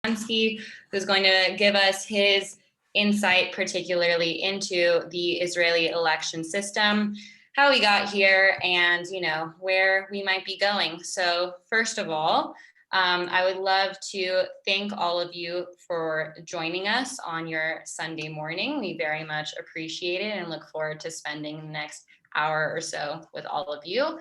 who's going to give us his insight, particularly into the Israeli election system, how we got here, and where we might be going. So first of all, I would love to thank all of you for joining us on your Sunday morning. We very much appreciate it and look forward to spending the next hour or so with all of you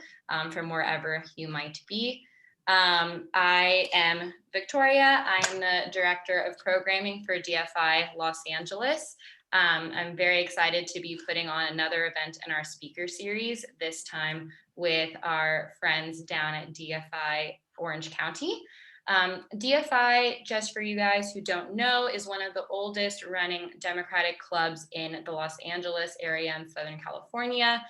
from wherever you might be. I am Victoria. I am the Director of Programming for DFI Los Angeles. I'm very excited to be putting on another event in our speaker series, this time with our friends down at DFI Orange County. DFI, just for you guys who don't know, is one of the oldest running Democratic clubs in the Los Angeles area in Southern California.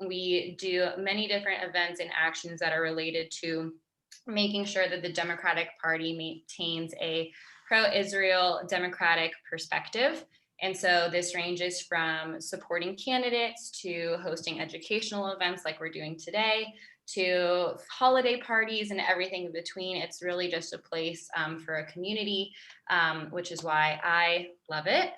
We do many different events and actions that are related to making sure that the Democratic Party maintains a pro-Israel democratic perspective. And so this ranges from supporting candidates to hosting educational events like we're doing today, to holiday parties and everything in between. It's really just a place for a community, which is why I love it.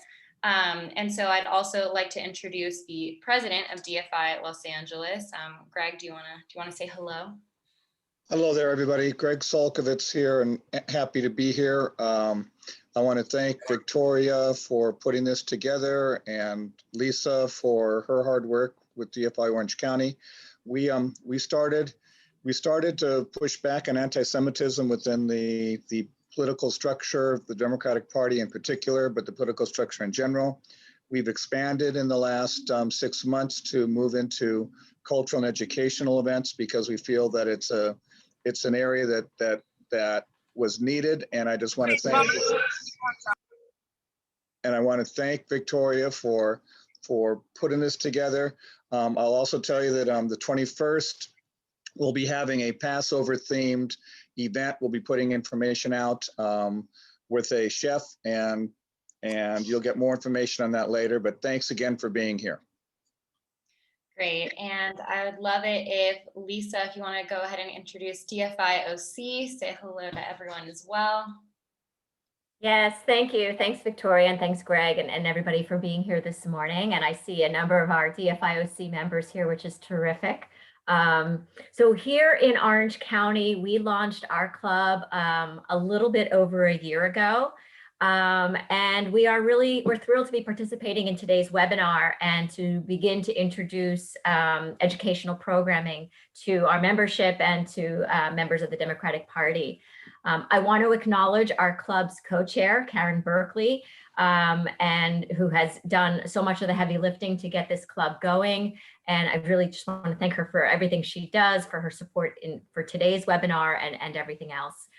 And so I'd also like to introduce the president of DFI Los Angeles. Greg, do you want to say hello? Hello there, everybody. Greg Solkovitz here, and happy to be here. I want to thank Victoria for putting this together, and Lisa for her hard work with DFI Orange County. We started to push back on anti-Semitism within the political structure of the Democratic Party in particular, but the political structure in general. We've expanded in the last 6 months to move into cultural and educational events because we feel that it's an area that was needed, and I just want to thank Victoria for putting this together. I'll also tell you that the 21st we'll be having a Passover themed event. We'll be putting information out with a chef, and you'll get more information on that later. But thanks again for being here. Great, and I would love it if Lisa, if you want to go ahead and introduce DFI OC, say hello to everyone as well. Yes, thank you. Thanks, Victoria, and thanks, Greg, and everybody for being here this morning. And I see a number of our DFI OC members here, which is terrific. So here in Orange County, we launched our club a little bit over a year ago. And we're thrilled to be participating in today's webinar and to begin to introduce educational programming to our membership and to members of the Democratic Party. I want to acknowledge our club's co-chair, Karen Berkeley, and who has done so much of the heavy lifting to get this club going. And I really just want to thank her for everything she does, for her support for today's webinar and everything else.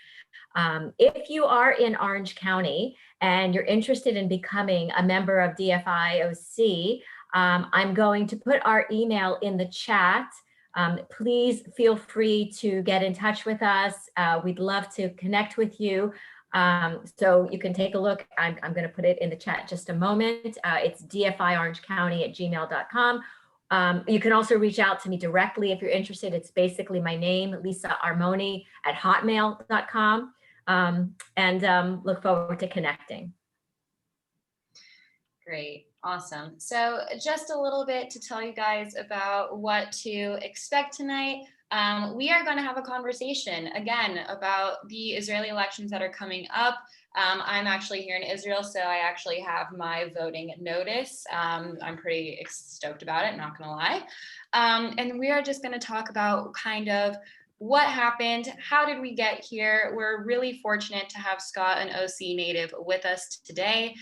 If you are in Orange County and you're interested in becoming a member of DFI OC, I'm going to put our email in the chat. Please feel free to get in touch with us. We'd love to connect with you. So you can take a look. I'm going to put it in the chat just a moment. It's dfiorangecounty@gmail.com. You can also reach out to me directly if you're interested. It's basically my name, Lisa Armoni @hotmail.com. And look forward to connecting. Great, awesome. So just a little bit to tell you guys about what to expect tonight. We are going to have a conversation again about the Israeli elections that are coming up. I'm actually here in Israel, so I actually have my voting notice. I'm pretty stoked about it, not going to lie. And we are just going to talk about kind of what happened, how did we get here. We're really fortunate to have Scott, an OC native, with us today.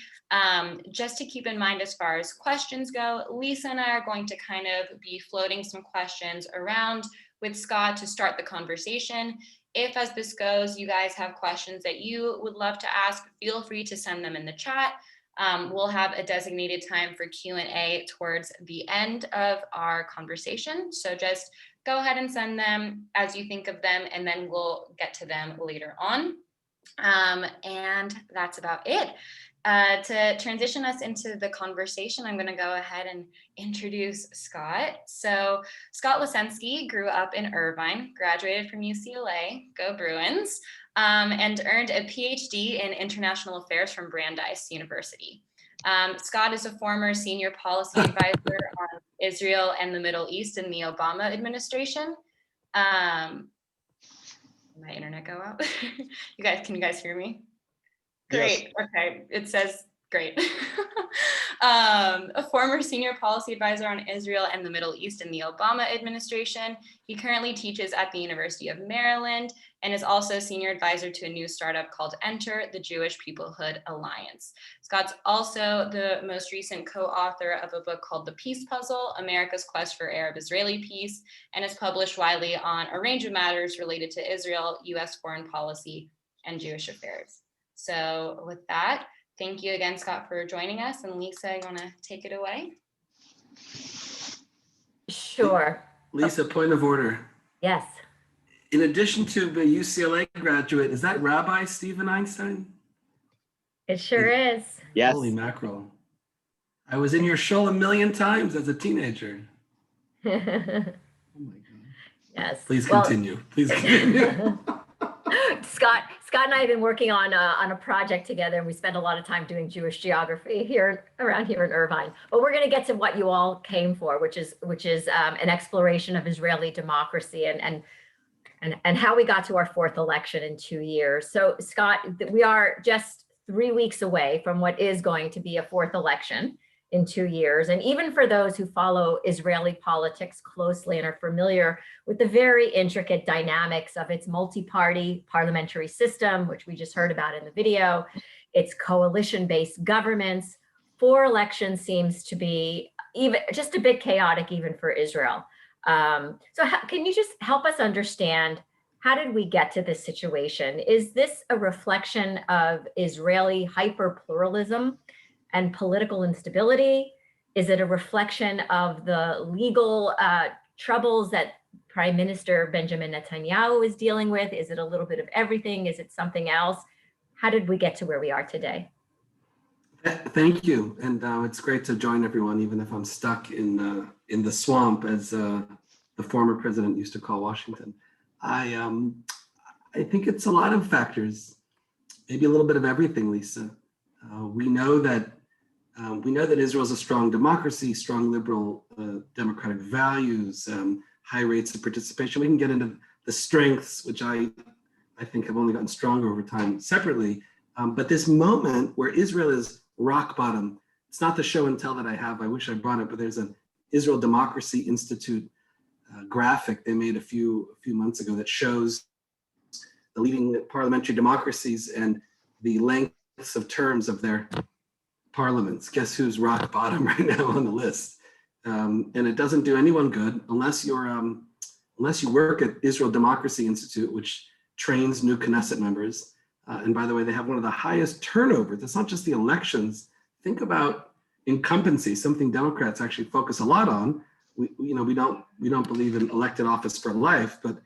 Just to keep in mind as far as questions go, Lisa and I are going to kind of be floating some questions around with Scott to start the conversation. If, as this goes, you guys have questions that you would love to ask, feel free to send them in the chat. We'll have a designated time for Q&A towards the end of our conversation. So just go ahead and send them as you think of them, and then we'll get to them later on. And that's about it. To transition us into the conversation, I'm going to go ahead and introduce Scott. So Scott Lesensky grew up in Irvine, graduated from UCLA, go Bruins. and earned a PhD in international affairs from Brandeis University. Scott is a former senior policy advisor on Israel and the Middle East in the Obama administration. My internet go out? Can you guys hear me? Great. Yes. Okay. It says great. A former senior policy advisor on Israel and the Middle East in the Obama administration. He currently teaches at the University of Maryland and is also senior advisor to a new startup called Enter, the Jewish Peoplehood Alliance. Scott's also the most recent co-author of a book called The Peace Puzzle, America's Quest for Arab-Israeli Peace, and is published widely on a range of matters related to Israel, US foreign policy, and Jewish affairs. So with that, thank you again, Scott, for joining us. And Lisa, you want to take it away? Sure. Lisa, point of order. Yes. In addition to the UCLA graduate, is that Rabbi Stephen Einstein? It sure is. Yes. Holy mackerel. I was in your show a million times as a teenager. Oh my God. Yes. Please continue. Please continue. Scott and I have been working on a project together, and we spent a lot of time doing Jewish geography around here in Irvine. But we're going to get to what you all came for, which is an exploration of Israeli democracy and how we got to our fourth election in 2 years. So Scott, we are just 3 weeks away from what is going to be a fourth election in 2 years. And even for those who follow Israeli politics closely and are familiar with the very intricate dynamics of its multi-party parliamentary system, which we just heard about in the video, its coalition-based governments, 4 elections seems to be even just a bit chaotic even for Israel. So can you just help us understand, how did we get to this situation? Is this a reflection of Israeli hyper-pluralism and political instability? Is it a reflection of the legal troubles that Prime Minister Benjamin Netanyahu is dealing with? Is it a little bit of everything? Is it something else? How did we get to where we are today? Thank you, and it's great to join everyone, even if I'm stuck in the swamp, as the former president used to call Washington. I think it's a lot of factors, maybe a little bit of everything, Lisa. We know that Israel is a strong democracy, strong liberal democratic values, high rates of participation. We can get into the strengths, which I think have only gotten stronger over time separately. But this moment where Israel is rock bottom, it's not the show and tell that I have. I wish I brought it, but there's an Israel Democracy Institute graphic they made a few months ago that shows the leading parliamentary democracies and the lengths of terms of their parliaments. Guess who's rock bottom right now on the list? And it doesn't do anyone good unless you work at Israel Democracy Institute, which trains new Knesset members. And by the way, they have one of the highest turnovers. It's not just the elections. Think about incumbency, something Democrats actually focus a lot on. We don't believe in elected office for life, but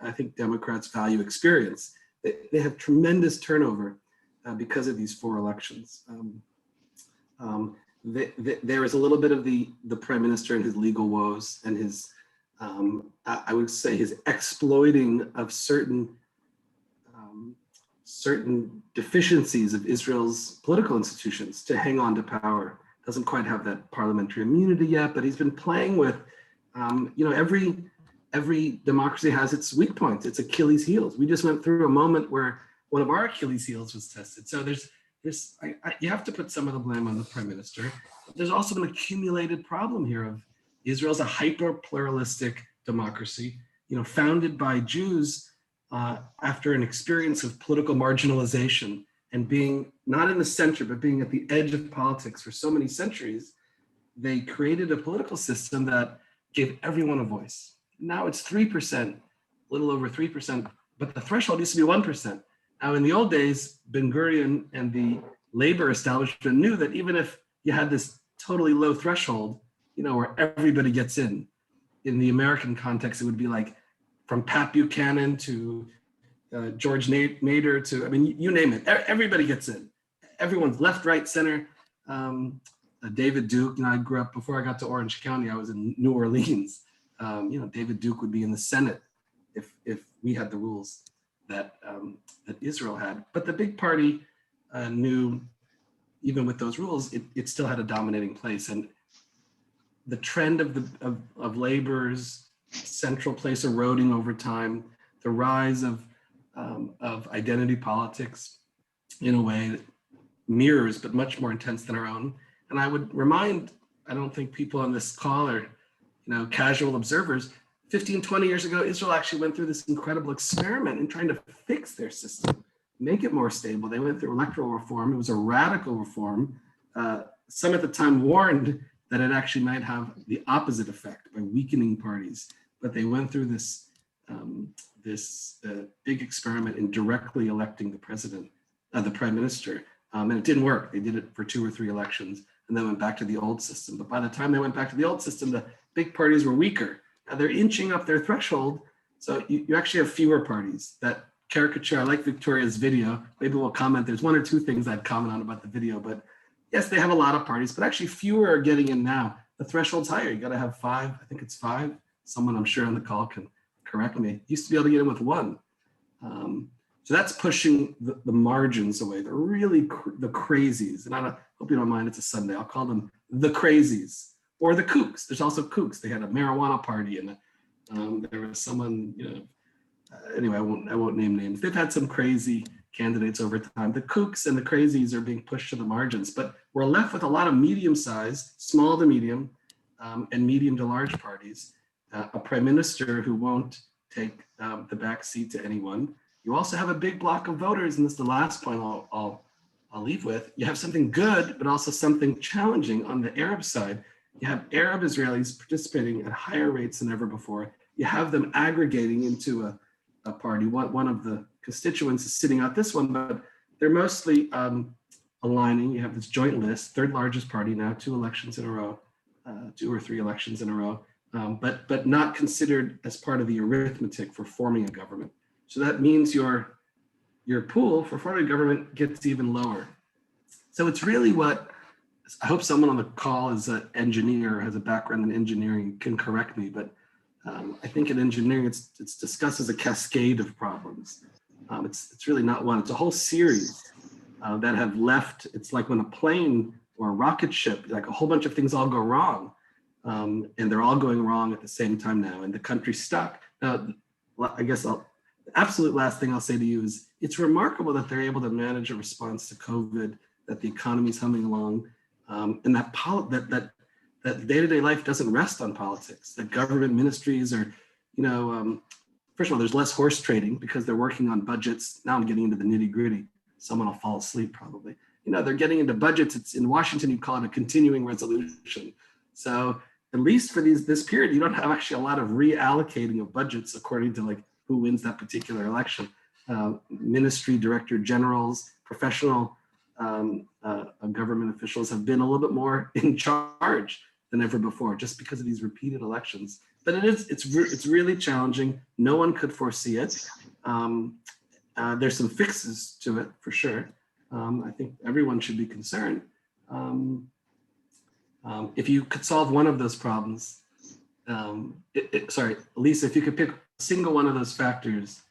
I think Democrats value experience. They have tremendous turnover because of these 4 elections. There is a little bit of the prime minister and his legal woes and his, I would say, his exploiting of certain deficiencies of Israel's political institutions to hang on to power. Doesn't quite have that parliamentary immunity yet, but he's been playing with, every democracy has its weak points, its Achilles heels. We just went through a moment where one of our Achilles heels was tested. So you have to put some of the blame on the prime minister. But there's also an accumulated problem here of Israel's a hyper pluralistic democracy, founded by Jews after an experience of political marginalization and being not in the center, but being at the edge of politics for so many centuries. They created a political system that gave everyone a voice. Now it's 3%, a little over 3%, but the threshold used to be 1%. Now in the old days, Ben-Gurion and the labor establishment knew that even if you had this totally low threshold, where everybody gets in the American context, it would be like from Pat Buchanan to George Nader to, you name it, everybody gets in. Everyone's left, right, center. David Duke, I grew up, before I got to Orange County, I was in New Orleans. David Duke would be in the Senate if we had the rules. that Israel had. But the big party knew, even with those rules, it still had a dominating place. And the trend of labor's central place eroding over time, the rise of identity politics in a way that mirrors, but much more intense than our own. And I would remind, I don't think people on this call are, casual observers. 15, 20 years ago, Israel actually went through this incredible experiment in trying to fix their system, make it more stable. They went through electoral reform. It was a radical reform. Some at the time warned that it actually might have the opposite effect by weakening parties. But they went through this big experiment in directly electing the president, the prime minister. And it didn't work. They did it for 2 or 3 elections and then went back to the old system. But by the time they went back to the old system, the big parties were weaker. Now they're inching up their threshold. So you actually have fewer parties. That caricature, I like Victoria's video. Maybe we'll comment. There's 1 or 2 things I'd comment on about the video, but yes, they have a lot of parties, but actually fewer are getting in now. The threshold's higher. You got to have 5. I think it's 5. Someone I'm sure on the call can correct me. Used to be able to get in with 1. So that's pushing the margins away. They're really the crazies. And I hope you don't mind, it's a Sunday. I'll call them the crazies or the kooks. There's also kooks. They had a marijuana party and there was someone, anyway, I won't name names. They've had some crazy candidates over time. The kooks and the crazies are being pushed to the margins, but we're left with a lot of medium-sized, small to medium, and medium to large parties. A prime minister who won't take the back seat to anyone. You also have a big block of voters, and this is the last point I'll leave with. You have something good, but also something challenging on the Arab side. You have Arab Israelis participating at higher rates than ever before. You have them aggregating into a party. One of the constituents is sitting out this one, but they're mostly aligning. You have this joint list, 3rd largest party now, 2 elections in a row, 2 or 3 elections in a row, but not considered as part of the arithmetic for forming a government. So that means your pool for forming a government gets even lower. So it's really what, I hope someone on the call is an engineer, has a background in engineering, can correct me, but I think in engineering, it's discussed as a cascade of problems. It's really not one, it's a whole series that have left. It's like when a plane or a rocket ship, like a whole bunch of things all go wrong, and they're all going wrong at the same time now, and the country's stuck. Now, I guess the absolute last thing I'll say to you is it's remarkable that they're able to manage a response to COVID, that the economy's humming along, and that day-to-day life doesn't rest on politics, that government ministries are, first of all, there's less horse trading because they're working on budgets. Now I'm getting into the nitty-gritty. Someone will fall asleep probably. They're getting into budgets. It's in Washington, you call it a continuing resolution. So at least for this period, you don't have actually a lot of reallocating of budgets according to who wins that particular election. Ministry director generals, professional government officials have been a little bit more in charge than ever before, just because of these repeated elections. But it's really challenging. No one could foresee it. There's some fixes to it for sure. I think everyone should be concerned. If you could solve one of those problems, sorry, Lisa, if you could pick a single one of those factors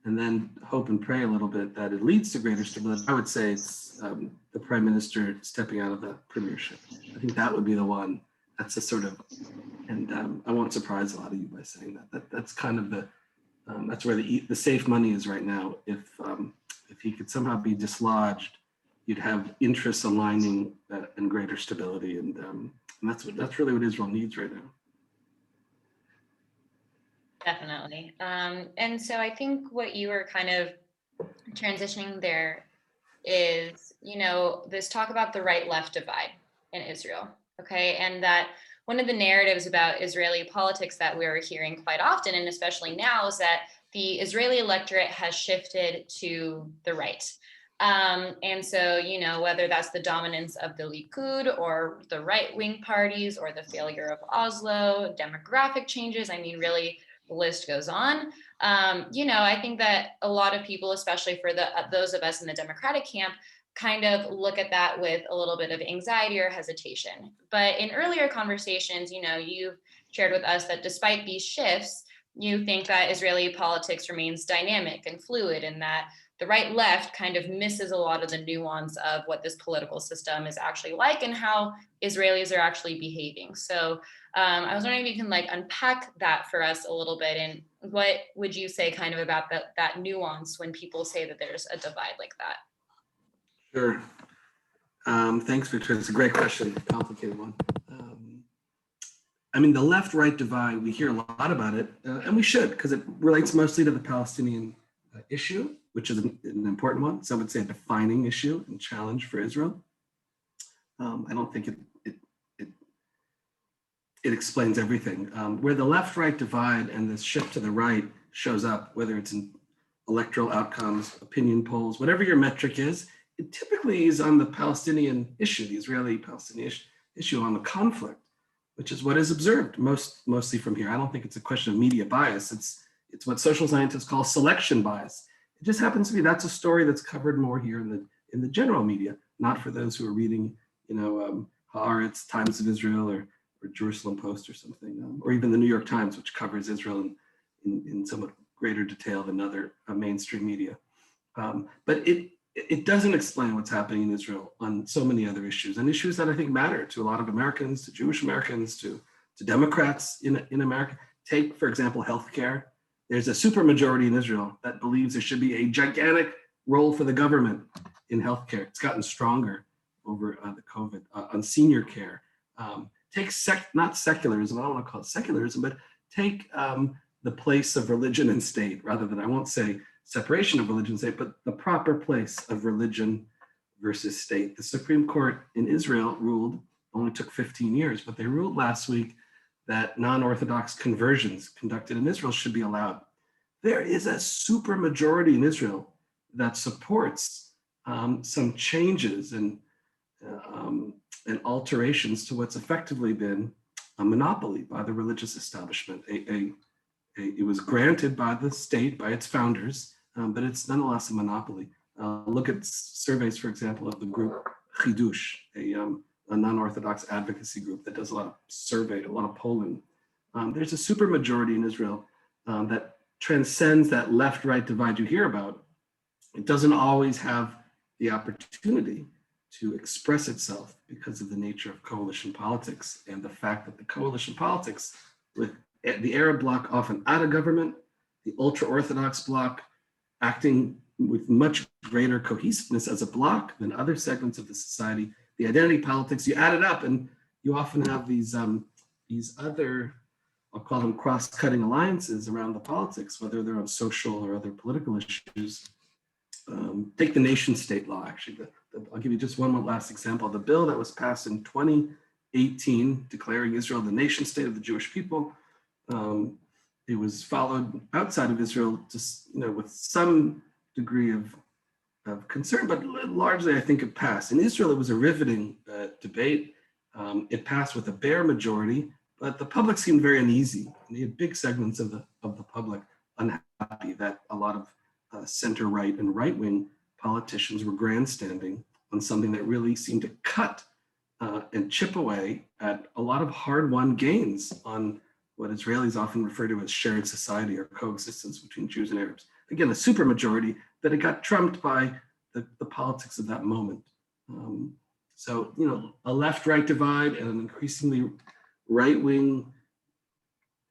and then hope and pray a little bit that it leads to greater stability, I would say it's the prime minister stepping out of the premiership. I think that would be the one. That's a sort of, and I won't surprise a lot of you by saying that. That's kind of that's where the safe money is right now. If he could somehow be dislodged, you'd have interests aligning and greater stability, and that's really what Israel needs right now. Definitely. And so I think what you were kind of transitioning there is, this talk about the right-left divide in Israel, okay? And that one of the narratives about Israeli politics that we're hearing quite often, and especially now, is that the Israeli electorate has shifted to the right. And so, whether that's the dominance of the Likud or the right-wing parties or the failure of Oslo, demographic changes, really, the list goes on. I think that a lot of people, especially for those of us in the Democratic camp, kind of look at that with a little bit of anxiety or hesitation. But in earlier conversations, you've shared with us that despite these shifts, you think that Israeli politics remains dynamic and fluid, and that the right left kind of misses a lot of the nuance of what this political system is actually like and how Israelis are actually behaving. So I was wondering if you can like unpack that for us a little bit, and what would you say kind of about that nuance when people say that there's a divide like that? Sure. Thanks, Victor. It's a great question, complicated one. I mean, the left-right divide, we hear a lot about it, and we should, because it relates mostly to the Palestinian issue, which is an important one. Some would say a defining issue and challenge for Israel. I don't think it explains everything. Where the left-right divide and this shift to the right shows up, whether it's in electoral outcomes, opinion polls, whatever your metric is, it typically is on the Palestinian issue, the Israeli-Palestinian issue on the conflict, which is what is observed mostly from here. I don't think it's a question of media bias. It's what social scientists call selection bias. It just happens to be that's a story that's covered more here in the general media, not for those who are reading, Haaretz, Times of Israel, or Jerusalem Post or something, or even the New York Times, which covers Israel in somewhat greater detail than other mainstream media. But it doesn't explain what's happening in Israel on so many other issues, and issues that I think matter to a lot of Americans, to Jewish Americans, to Democrats in America. Take, for example, healthcare. There's a supermajority in Israel that believes there should be a gigantic role for the government in healthcare. It's gotten stronger over the COVID, on senior care. Take not secularism, I don't want to call it secularism, but take the place of religion and state, rather than, I won't say separation of religion and state, but the proper place of religion versus state. The Supreme Court in Israel ruled, only took 15 years, but they ruled last week that non-Orthodox conversions conducted in Israel should be allowed. There is a super majority in Israel that supports some changes and alterations to what's effectively been a monopoly by the religious establishment. It was granted by the state, by its founders, but it's nonetheless a monopoly. Look at surveys, for example, of the group Chidush, a non-Orthodox advocacy group that does a lot of survey, a lot of polling. There's a supermajority in Israel that transcends that left-right divide you hear about. It doesn't always have the opportunity to express itself because of the nature of coalition politics and the fact that the coalition politics, with the Arab bloc often out of government, the ultra-Orthodox bloc acting with much greater cohesiveness as a bloc than other segments of the society, the identity politics, you add it up and you often have these other, I'll call them cross-cutting alliances around the politics, whether they're on social or other political issues. Take the nation state law, actually. I'll give you just one more last example. The bill that was passed in 2018, declaring Israel the nation state of the Jewish people, it was followed outside of Israel, just with some degree of concern, but largely I think it passed. In Israel, it was a riveting debate. It passed with a bare majority, but the public seemed very uneasy. And you had big segments of the public unhappy that a lot of center-right and right-wing politicians were grandstanding on something that really seemed to cut and chip away at a lot of hard-won gains on what Israelis often refer to as shared society or coexistence between Jews and Arabs. Again, a supermajority, but it got trumped by the politics of that moment. So, a left-right divide and an increasingly right-wing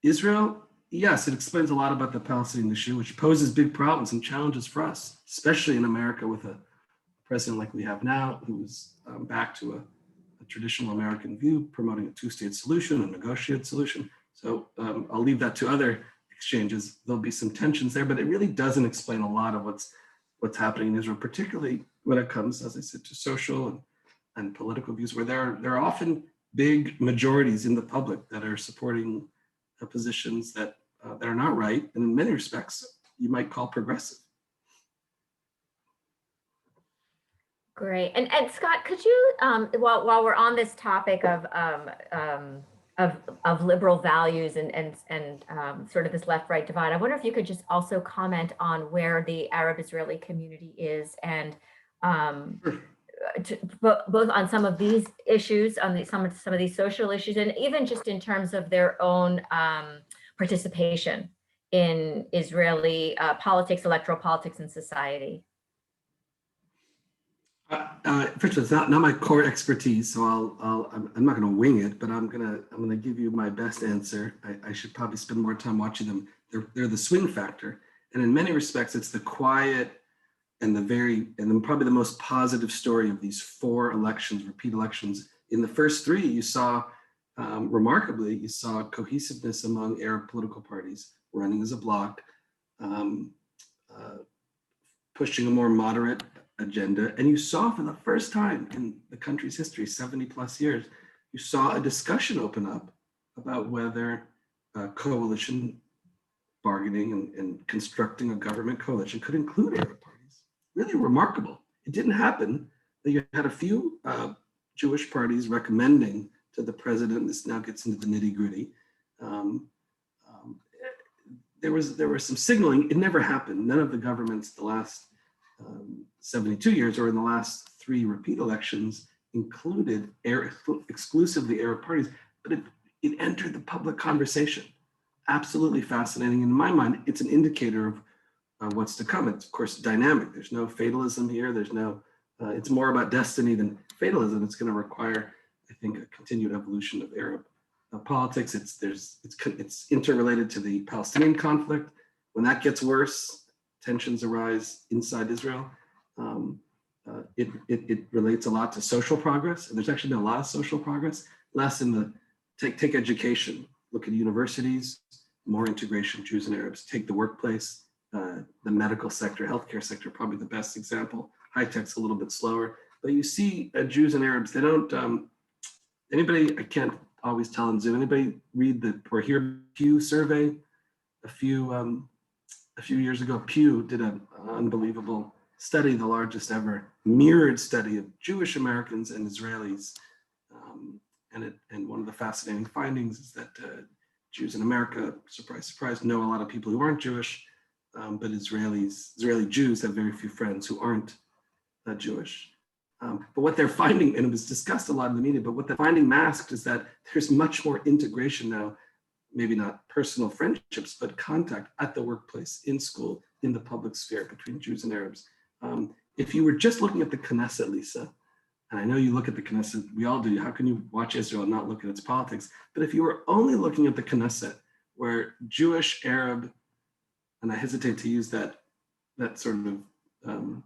Israel, yes, it explains a lot about the Palestinian issue, which poses big problems and challenges for us, especially in America with a president like we have now, who's back to a traditional American view, promoting a two-state solution, a negotiated solution. So I'll leave that to other exchanges. There'll be some tensions there, but it really doesn't explain a lot of what's happening in Israel, particularly when it comes, as I said, to social and political views, where there are often big majorities in the public that are supporting positions that are not right, and in many respects, you might call progressive. Great. And Scott, could you, while we're on this topic of liberal values and sort of this left-right divide, I wonder if you could just also comment on where the Arab-Israeli community is, and both on some of these issues, on some of these social issues, and even just in terms of their own participation in Israeli politics, electoral politics, and society? First of all, it's not my core expertise, so I'm not going to wing it, but I'm gonna give you my best answer. I should probably spend more time watching them. They're the swing factor, and in many respects, it's the quiet and probably the most positive story of these 4 elections, repeat elections. In the first 3, you saw remarkably, you saw cohesiveness among Arab political parties running as a bloc, pushing a more moderate agenda. And you saw for the first time in the country's history, 70 plus years, you saw a discussion open up about whether coalition bargaining and constructing a government coalition could include Arab parties. Really remarkable. It didn't happen. You had a few Jewish parties recommending to the president, this now gets into the nitty gritty. There was some signaling. It never happened. None of the governments the last 72 years or in the last 3 repeat elections included exclusively Arab parties, but it entered the public conversation. Absolutely fascinating. In my mind, it's an indicator of what's to come. It's of course dynamic. There's no fatalism here. There's no, it's more about destiny than fatalism. It's going to require, I think, a continued evolution of Arab politics. It's interrelated to the Palestinian conflict. When that gets worse, tensions arise inside Israel. It relates a lot to social progress, and there's actually been a lot of social progress. Less in the take education. Look at universities, more integration, Jews and Arabs. Take the workplace, the medical sector, healthcare sector, probably the best example. High tech's a little bit slower, but you see Jews and Arabs. They don't. Anybody? I can't always tell on Zoom. Anybody read or hear Pew survey? A few years ago, Pew did an unbelievable study, the largest ever mirrored study of Jewish Americans and Israelis. And one of the fascinating findings is that Jews in America, surprise, surprise, know a lot of people who aren't Jewish, but Israeli Jews have very few friends who aren't Jewish. But what they're finding, and it was discussed a lot in the media, but what they're finding masked is that there's much more integration now, maybe not personal friendships, but contact at the workplace, in school, in the public sphere between Jews and Arabs. If you were just looking at the Knesset, Lisa, and I know you look at the Knesset, we all do, how can you watch Israel and not look at its politics? But if you were only looking at the Knesset, where Jewish, Arab, and I hesitate to use that sort of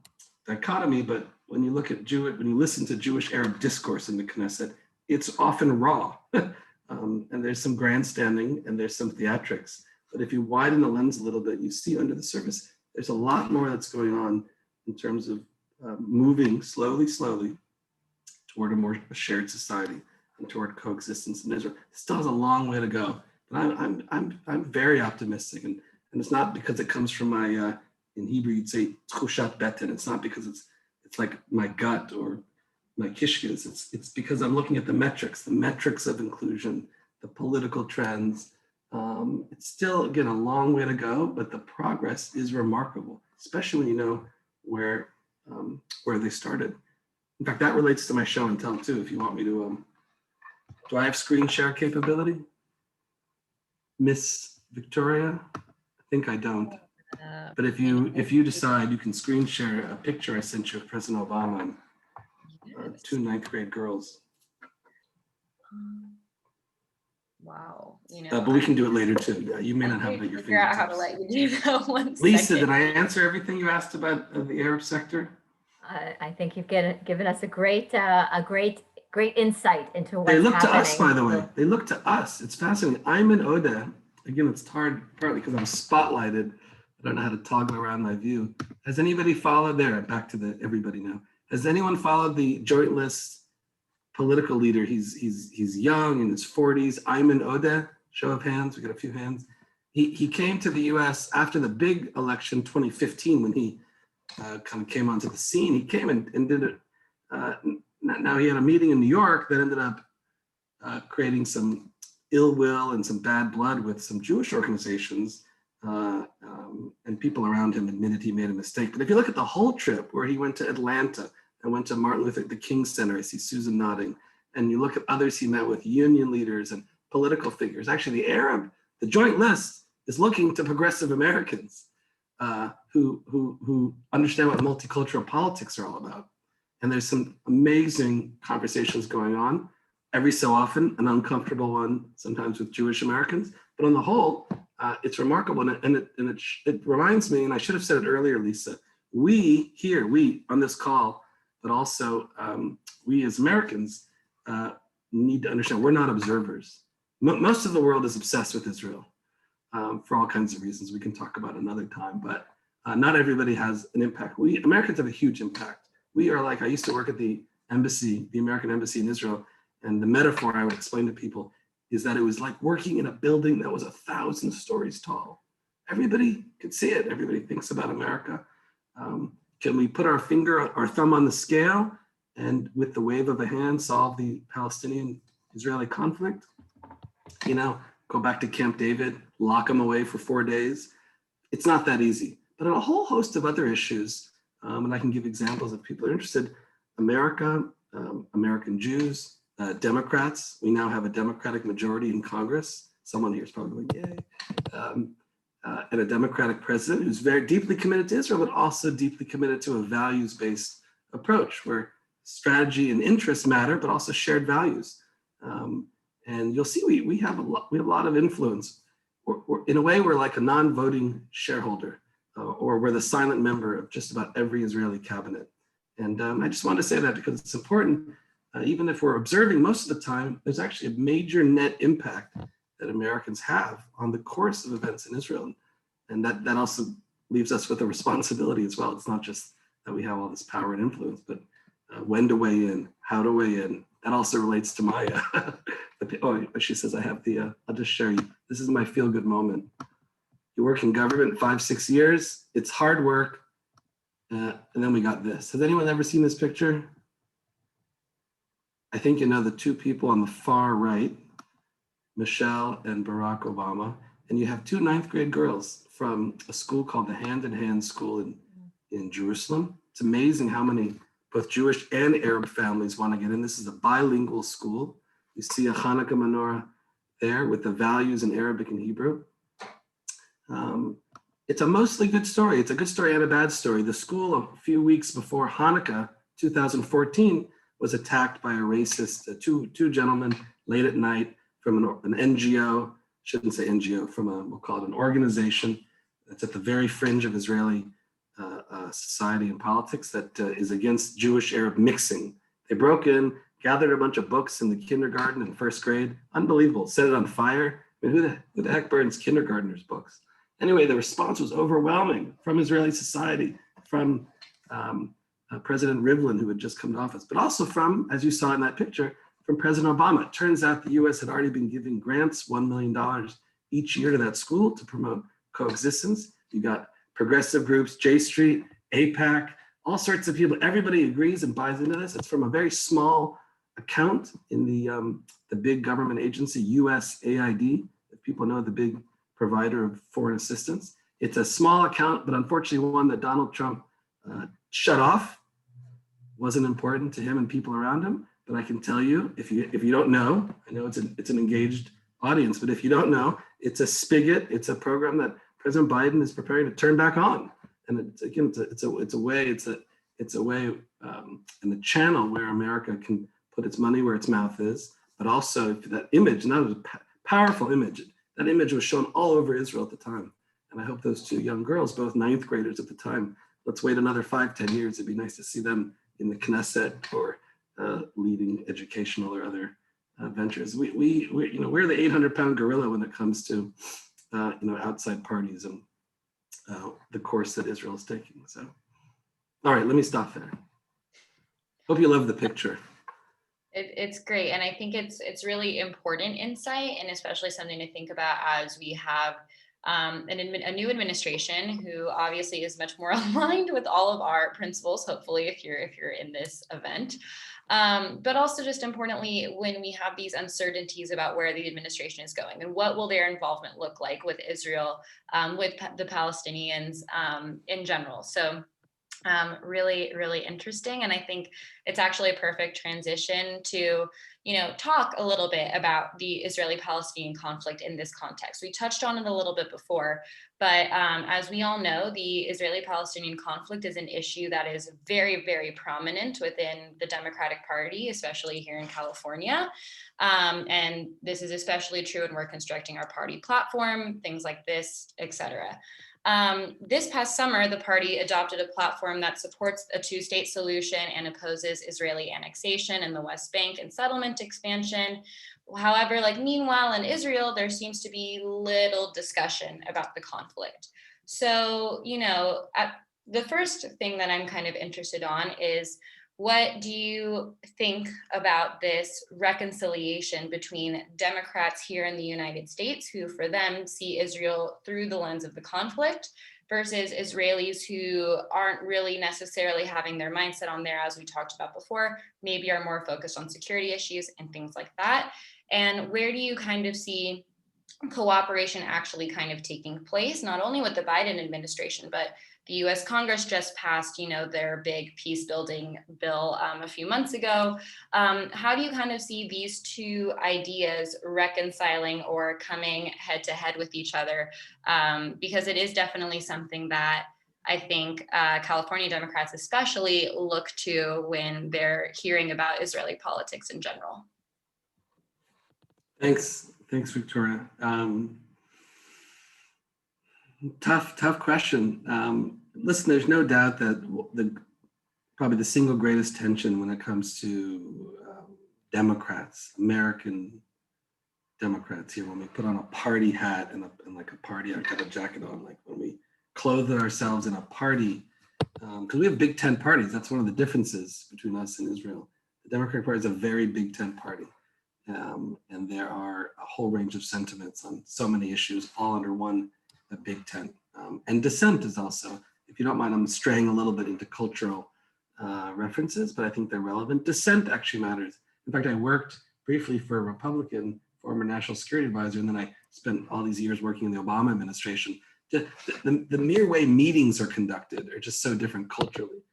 dichotomy, but when you look at when you listen to Jewish Arab discourse in the Knesset, it's often raw. And there's some grandstanding and there's some theatrics. But if you widen the lens a little bit, you see under the surface, there's a lot more that's going on in terms of moving slowly toward a more shared society and toward coexistence in Israel. It still has a long way to go, but I'm very optimistic, and it's not because it comes from my in Hebrew you'd say tchushat beten. It's not because it's like my gut or my kishkas. It's because I'm looking at the metrics of inclusion, the political trends. It's still, again, a long way to go, but the progress is remarkable, especially when you know where they started. In fact, that relates to my show and tell too. If you want me to, do I have screen share capability? Miss Victoria? I think I don't. But if you decide, you can screen share a picture I sent you of President Obama and 2 9th grade girls. Wow. But we can do it later too. Yeah, you may not have it at your fingertips. Figure out how to let you do that one. Lisa, did I answer everything you asked about the Arab sector? I think you've given us a great insight into what's happening. They look to us, by the way. They look to us. It's fascinating. Ayman Odeh, again, it's hard partly because I'm spotlighted. I don't know how to toggle around my view. Has anybody followed there? Back to everybody now. Has anyone followed the Joint List political leader? He's young, in his 40s. Ayman Odeh, show of hands. We got a few hands. He came to the U.S. after the big election 2015 when he kind of came onto the scene. He came and did it. Now he had a meeting in New York that ended up creating some ill will and some bad blood with some Jewish organizations. And people around him admitted he made a mistake. But if you look at the whole trip, where he went to Atlanta and went to Martin Luther King Center, I see Susan nodding, and you look at others he met with, union leaders and political figures. Actually, the Joint List is looking to progressive Americans who understand what multicultural politics are all about. And there's some amazing conversations going on every so often, an uncomfortable one sometimes with Jewish Americans, but on the whole, it's remarkable. And it reminds me, and I should have said it earlier, Lisa, we on this call, but also we as Americans need to understand we're not observers. Most of the world is obsessed with Israel for all kinds of reasons we can talk about another time, but not everybody has an impact. We Americans have a huge impact. We are like, I used to work at the embassy, the American embassy in Israel, and the metaphor I would explain to people is that it was like working in a building that was 1,000 stories tall. Everybody could see it. Everybody thinks about America. Can we put our thumb on the scale and with the wave of a hand solve the Palestinian-Israeli conflict? You know, go back to Camp David, lock them away for 4 days. It's not that easy, but on a whole host of other issues, and I can give examples if people are interested. America, American Jews, Democrats. We now have a Democratic majority in Congress. Someone here is probably going, yay. And a Democratic president who's very deeply committed to Israel, but also deeply committed to a values-based approach where strategy and interests matter, but also shared values. And you'll see we have a lot of influence. In a way, we're like a non-voting shareholder, or we're the silent member of just about every Israeli cabinet. And I just want to say that because it's important. Even if we're observing most of the time, there's actually a major net impact that Americans have on the course of events in Israel. And that also leaves us with a responsibility as well. It's not just that we have all this power and influence, but when to weigh in, how to weigh in. That also relates to my, she says I have I'll just share you. This is my feel-good moment. You work in government 5-6 years, it's hard work. And then we got this. Has anyone ever seen this picture? I think you know the two people on the far right, Michelle and Barack Obama, and you have two 9th grade girls from a school called the Hand in Hand School in Jerusalem. It's amazing how many both Jewish and Arab families want to get in. This is a bilingual school. You see a Hanukkah menorah there with the values in Arabic and Hebrew. It's a mostly good story. It's a good story and a bad story. The school a few weeks before Hanukkah 2014 was attacked by a racist, two gentlemen late at night from an NGO, shouldn't say NGO, we'll call it an organization that's at the very fringe of Israeli society and politics that is against Jewish-Arab mixing. They broke in, gathered a bunch of books in the kindergarten and 1st grade. Unbelievable, set it on fire. I mean, who the heck burns kindergartners' books? Anyway, the response was overwhelming from Israeli society, from President Rivlin, who had just come to office, but also from, as you saw in that picture, from President Obama. It turns out the US had already been giving grants, $1 million each year to that school to promote coexistence. You got progressive groups, J Street, AIPAC, all sorts of people. Everybody agrees and buys into this. It's from a very small account in the big government agency, USAID, if people know, the big provider of foreign assistance. It's a small account, but unfortunately one that Donald Trump shut off. Wasn't important to him and people around him. But I can tell you, if you don't know, I know it's an engaged audience, but if you don't know, it's a spigot. It's a program that President Biden is preparing to turn back on, and it's a way and a channel where America can put its money where its mouth is. But also that image, and that was a powerful image. That image was shown all over Israel at the time, and I hope those two young girls, both 9th graders at the time, let's wait another 5-10 years. It'd be nice to see them in the Knesset or leading educational or other ventures. We're the 800-pound gorilla when it comes to outside parties and the course that Israel is taking. So, all right, let me stop there. Hope you love the picture. It's great, and I think it's really important insight, and especially something to think about as we have a new administration who obviously is much more aligned with all of our principles, hopefully, if you're in this event. But also just importantly, when we have these uncertainties about where the administration is going and what will their involvement look like with Israel, with the Palestinians in general. So Really, really interesting. And I think it's actually a perfect transition to, talk a little bit about the Israeli-Palestinian conflict in this context. We touched on it a little bit before, but as we all know, the Israeli-Palestinian conflict is an issue that is very, very prominent within the Democratic Party, especially here in California. And this is especially true when we're constructing our party platform, things like this, et cetera. This past summer, the party adopted a platform that supports a two-state solution and opposes Israeli annexation in the West Bank and settlement expansion. However, meanwhile in Israel, there seems to be little discussion about the conflict. So, the first thing that I'm kind of interested on is, what do you think about this reconciliation between Democrats here in the United States, who for them see Israel through the lens of the conflict, versus Israelis who aren't really necessarily having their mindset on there, as we talked about before, maybe are more focused on security issues and things like that? And where do you kind of see cooperation actually kind of taking place, not only with the Biden administration, but the US Congress just passed, their big peace building bill a few months ago. How do you kind of see these two ideas reconciling or coming head to head with each other? Because it is definitely something that I think California Democrats especially look to when they're hearing about Israeli politics in general. Thanks, Victoria. Tough question. Listen, there's no doubt that probably the single greatest tension when it comes to Democrats, American Democrats here, when we put on a party hat and like a party, I've got a jacket on, like when we clothe ourselves in a party, because we have big tent parties. That's one of the differences between us and Israel. The Democratic Party is a very big tent party. And there are a whole range of sentiments on so many issues, all under one big tent. And dissent is also, if you don't mind, I'm straying a little bit into cultural references, but I think they're relevant. Dissent actually matters. In fact, I worked briefly for a Republican former national security advisor, and then I spent all these years working in the Obama administration. The mere way meetings are conducted are just so different culturally.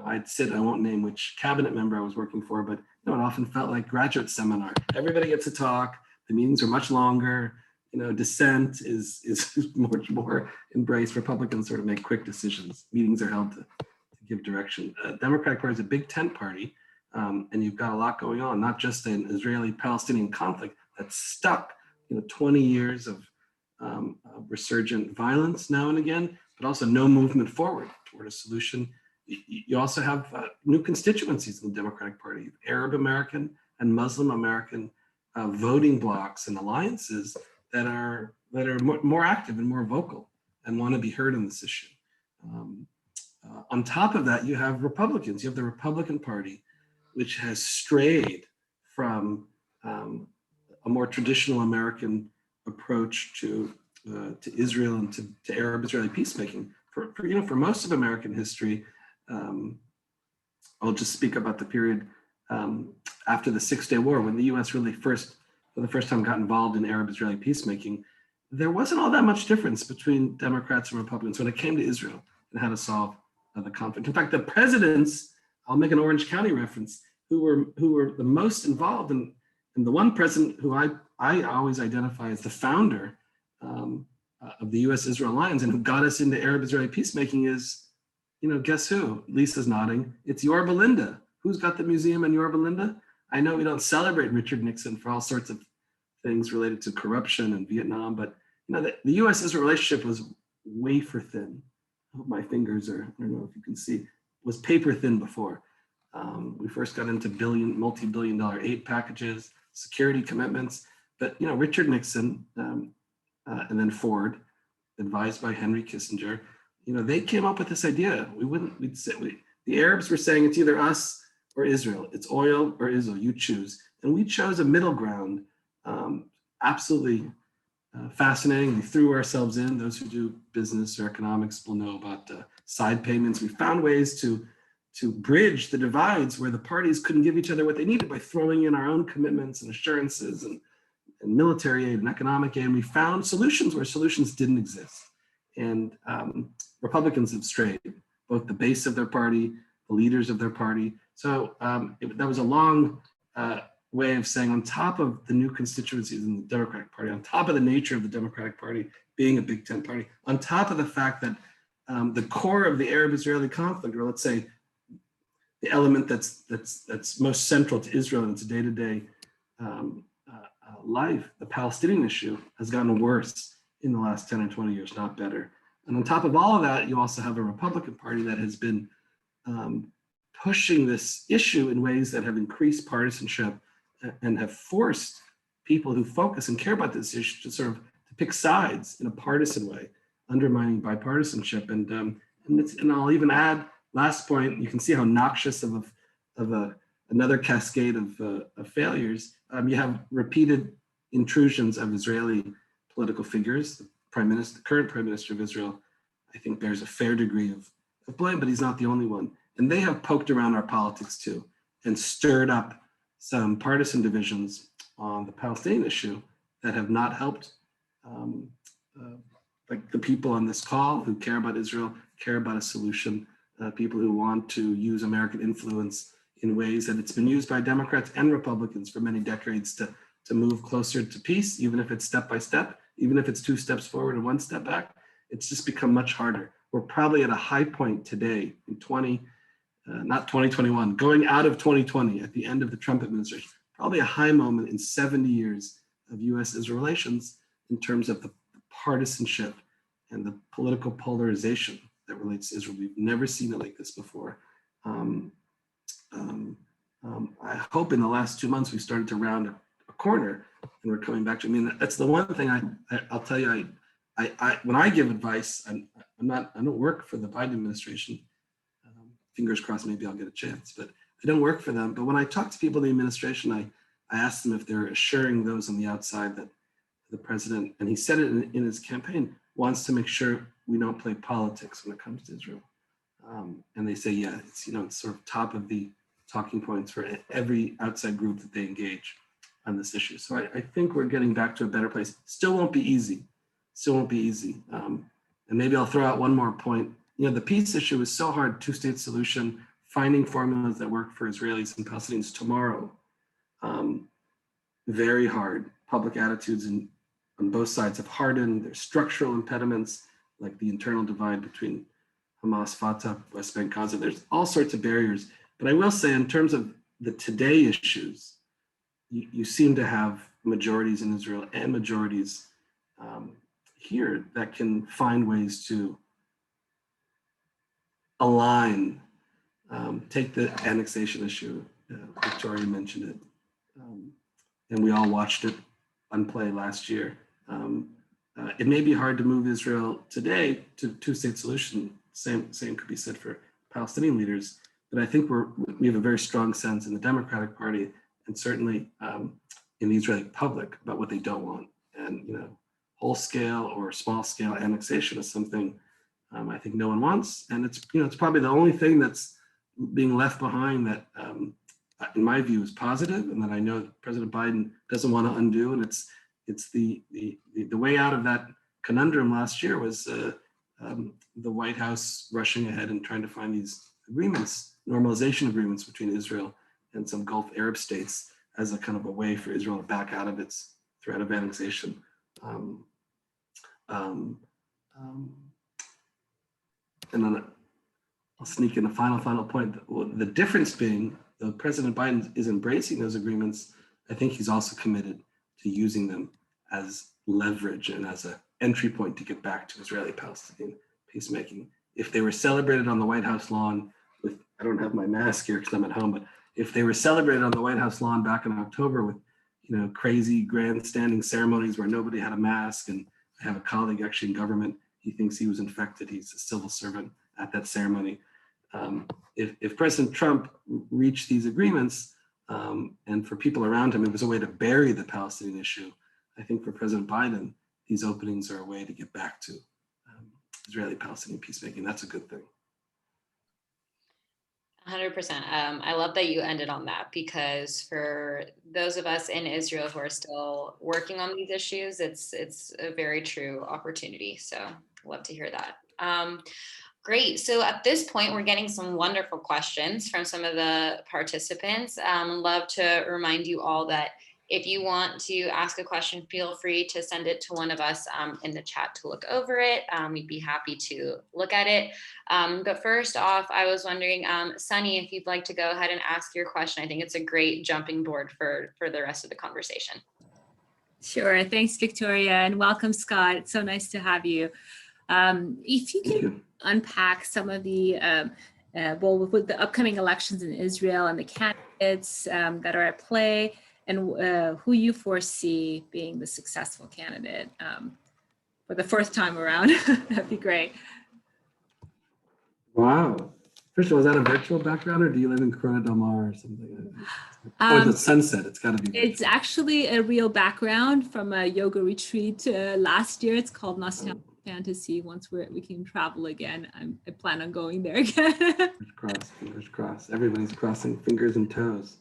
I'd sit, I won't name which cabinet member I was working for, but it often felt like graduate seminar. Everybody gets to talk. The meetings are much longer. Dissent is much more embraced. Republicans sort of make quick decisions. Meetings are held to give direction. Democratic Party is a big tent party, and you've got a lot going on, not just an Israeli-Palestinian conflict that's stuck, 20 years of resurgent violence now and again, but also no movement forward toward a solution. You also have new constituencies in the Democratic Party, Arab American and Muslim American voting blocs and alliances that are more active and more vocal and want to be heard on this issue. On top of that, you have Republicans. You have the Republican Party, which has strayed from a more traditional American approach to Israel and to Arab-Israeli peacemaking. For most of American history, I'll just speak about the period after the Six-Day War, when the U.S. really for the first time got involved in Arab-Israeli peacemaking. There wasn't all that much difference between Democrats and Republicans when it came to Israel and how to solve the conflict. In fact, the presidents, I'll make an Orange County reference, who were the most involved, and the one president who I always identify as the founder of the U.S.-Israel alliance and who got us into Arab-Israeli peacemaking is, guess who? Lisa's nodding. It's Yorba Linda. Who's got the museum in Yorba Linda? I know we don't celebrate Richard Nixon for all sorts of things related to corruption in Vietnam, but the U.S.-Israel relationship was wafer thin. I hope my fingers are, I don't know if you can see, was paper thin before. We first got into multi-billion-dollar aid packages, security commitments, but Richard Nixon and then Ford, advised by Henry Kissinger, they came up with this idea. The Arabs were saying it's either us or Israel. It's oil or Israel, you choose. And we chose a middle ground, absolutely fascinating. We threw ourselves in. Those who do business or economics will know about side payments. We found ways to bridge the divides where the parties couldn't give each other what they needed by throwing in our own commitments and assurances and military aid and economic aid. And we found solutions where solutions didn't exist. And Republicans have strayed, both the base of their party, the leaders of their party. So that was a long way of saying, on top of the new constituencies in the Democratic Party, on top of the nature of the Democratic Party being a Big Tent party, on top of the fact that the core of the Arab-Israeli conflict, or let's say the element that's most central to Israel in its day-to-day life, the Palestinian issue, has gotten worse in the last 10 or 20 years, not better. And on top of all of that, you also have a Republican Party that has been pushing this issue in ways that have increased partisanship and have forced people who focus and care about this issue to sort of to pick sides in a partisan way, undermining bipartisanship. And I'll even add, last point, you can see how noxious of another cascade of failures. You have repeated intrusions of Israeli political figures. The current Prime Minister of Israel, I think, bears a fair degree of blame, but he's not the only one. And they have poked around our politics too, and stirred up some partisan divisions on the Palestinian issue that have not helped like the people on this call who care about Israel, care about a solution, people who want to use American influence in ways that it's been used by Democrats and Republicans for many decades to move closer to peace, even if it's step by step, even if it's 2 steps forward and 1 step back. It's just become much harder. We're probably at a high point today in 2021, going out of 2020 at the end of the Trump administration, probably a high moment in 70 years of US-Israel relations in terms of the partisanship and the political polarization that relates to Israel. We've never seen it like this before. I hope in the last 2 months we started to round a corner and we're coming back to, I mean, that's the one thing I'll tell you, I when I give advice, I don't work for the Biden administration. Fingers crossed, maybe I'll get a chance, but I don't work for them. But when I talk to people in the administration, I ask them if they're assuring those on the outside that the president, and he said it in his campaign, wants to make sure we don't play politics when it comes to Israel. And they say, yeah, it's sort of top of the talking points for every outside group that they engage on this issue. So I think we're getting back to a better place. Still won't be easy. And maybe I'll throw out one more point. The peace issue is so hard, 2-state solution, finding formulas that work for Israelis and Palestinians tomorrow. Very hard. Public attitudes on both sides have hardened. There's structural impediments like the internal divide between Hamas, Fatah, West Bank, Gaza. There's all sorts of barriers. But I will say, in terms of the today issues, you seem to have majorities in Israel and majorities here that can find ways to align. Take the annexation issue. Victoria mentioned it, and we all watched it unplay last year. It may be hard to move Israel today to 2-state solution. Same could be said for Palestinian leaders. But I think we have a very strong sense in the Democratic Party and certainly in the Israeli public about what they don't want. And whole scale or small scale annexation is something I think no one wants. And it's probably the only thing that's being left behind that, in my view, is positive, and that I know President Biden doesn't want to undo. And it's the way out of that conundrum last year was the White House rushing ahead and trying to find these agreements, normalization agreements between Israel and some Gulf Arab states as a kind of a way for Israel to back out of its threat of annexation. And then I'll sneak in a final point. The difference being, though President Biden is embracing those agreements, I think he's also committed to using them as leverage and as an entry point to get back to Israeli-Palestinian peacemaking. If they were celebrated on the White House lawn with, I don't have my mask here because I'm at home, but if they were celebrated on the White House lawn back in October with, crazy grandstanding ceremonies where nobody had a mask, and I have a colleague actually in government, he thinks he was infected, he's a civil servant at that ceremony. If President Trump reached these agreements, and for people around him, it was a way to bury the Palestinian issue, I think for President Biden, these openings are a way to get back to Israeli-Palestinian peacemaking. That's a good thing. 100%. I love that you ended on that, because for those of us in Israel who are still working on these issues, it's a very true opportunity. So love to hear that. Great. So at this point, we're getting some wonderful questions from some of the participants. Love to remind you all that if you want to ask a question, feel free to send it to one of us in the chat to look over it. We'd be happy to look at it. But first off, I was wondering, Sunny, if you'd like to go ahead and ask your question. I think it's a great jumping board for the rest of the conversation. Sure. Thanks, Victoria, and welcome, Scott. It's so nice to have you. If you can unpack some of the, well, with the upcoming elections in Israel and the candidates that are at play, and who you foresee being the successful candidate for the first time around, that'd be great. Wow. First of all, is that a virtual background, or do you live in Corona Del Mar or something? Oh, the sunset. It's got to be virtual. It's actually a real background from a yoga retreat last year. It's called Nostalgia Fantasy. Once we can travel again, I plan on going there again. Fingers crossed, fingers crossed. Everybody's crossing fingers and toes.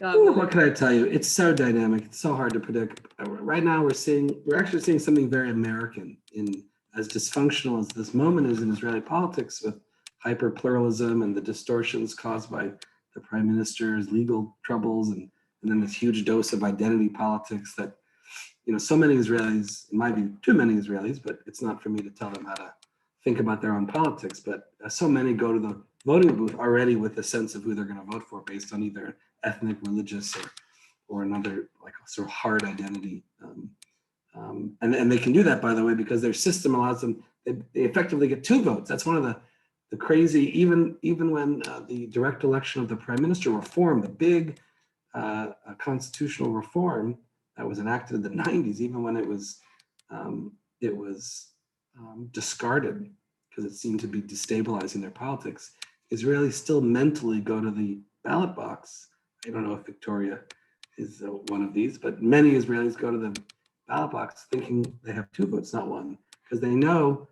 What can I tell you? It's so dynamic. It's so hard to predict. Right now, we're actually seeing something very American in as dysfunctional as this moment is in Israeli politics, with hyper pluralism and the distortions caused by the prime minister's legal troubles, and then this huge dose of identity politics that, you know, so many Israelis, in my view, too many Israelis, but it's not for me to tell them how to think about their own politics, but so many go to the voting booth already with a sense of who they're going to vote for based on either ethnic, religious, or another like sort of hard identity. And they can do that, by the way, because their system allows them, they effectively get 2 votes. That's one of the crazy, even when the direct election of the prime minister reform, the big constitutional reform that was enacted in the 90s, even when it was discarded because it seemed to be destabilizing their politics, Israelis still mentally go to the ballot box. I don't know if Victoria is one of these, but many Israelis go to the ballot box thinking they have 2 votes, not 1, because they know,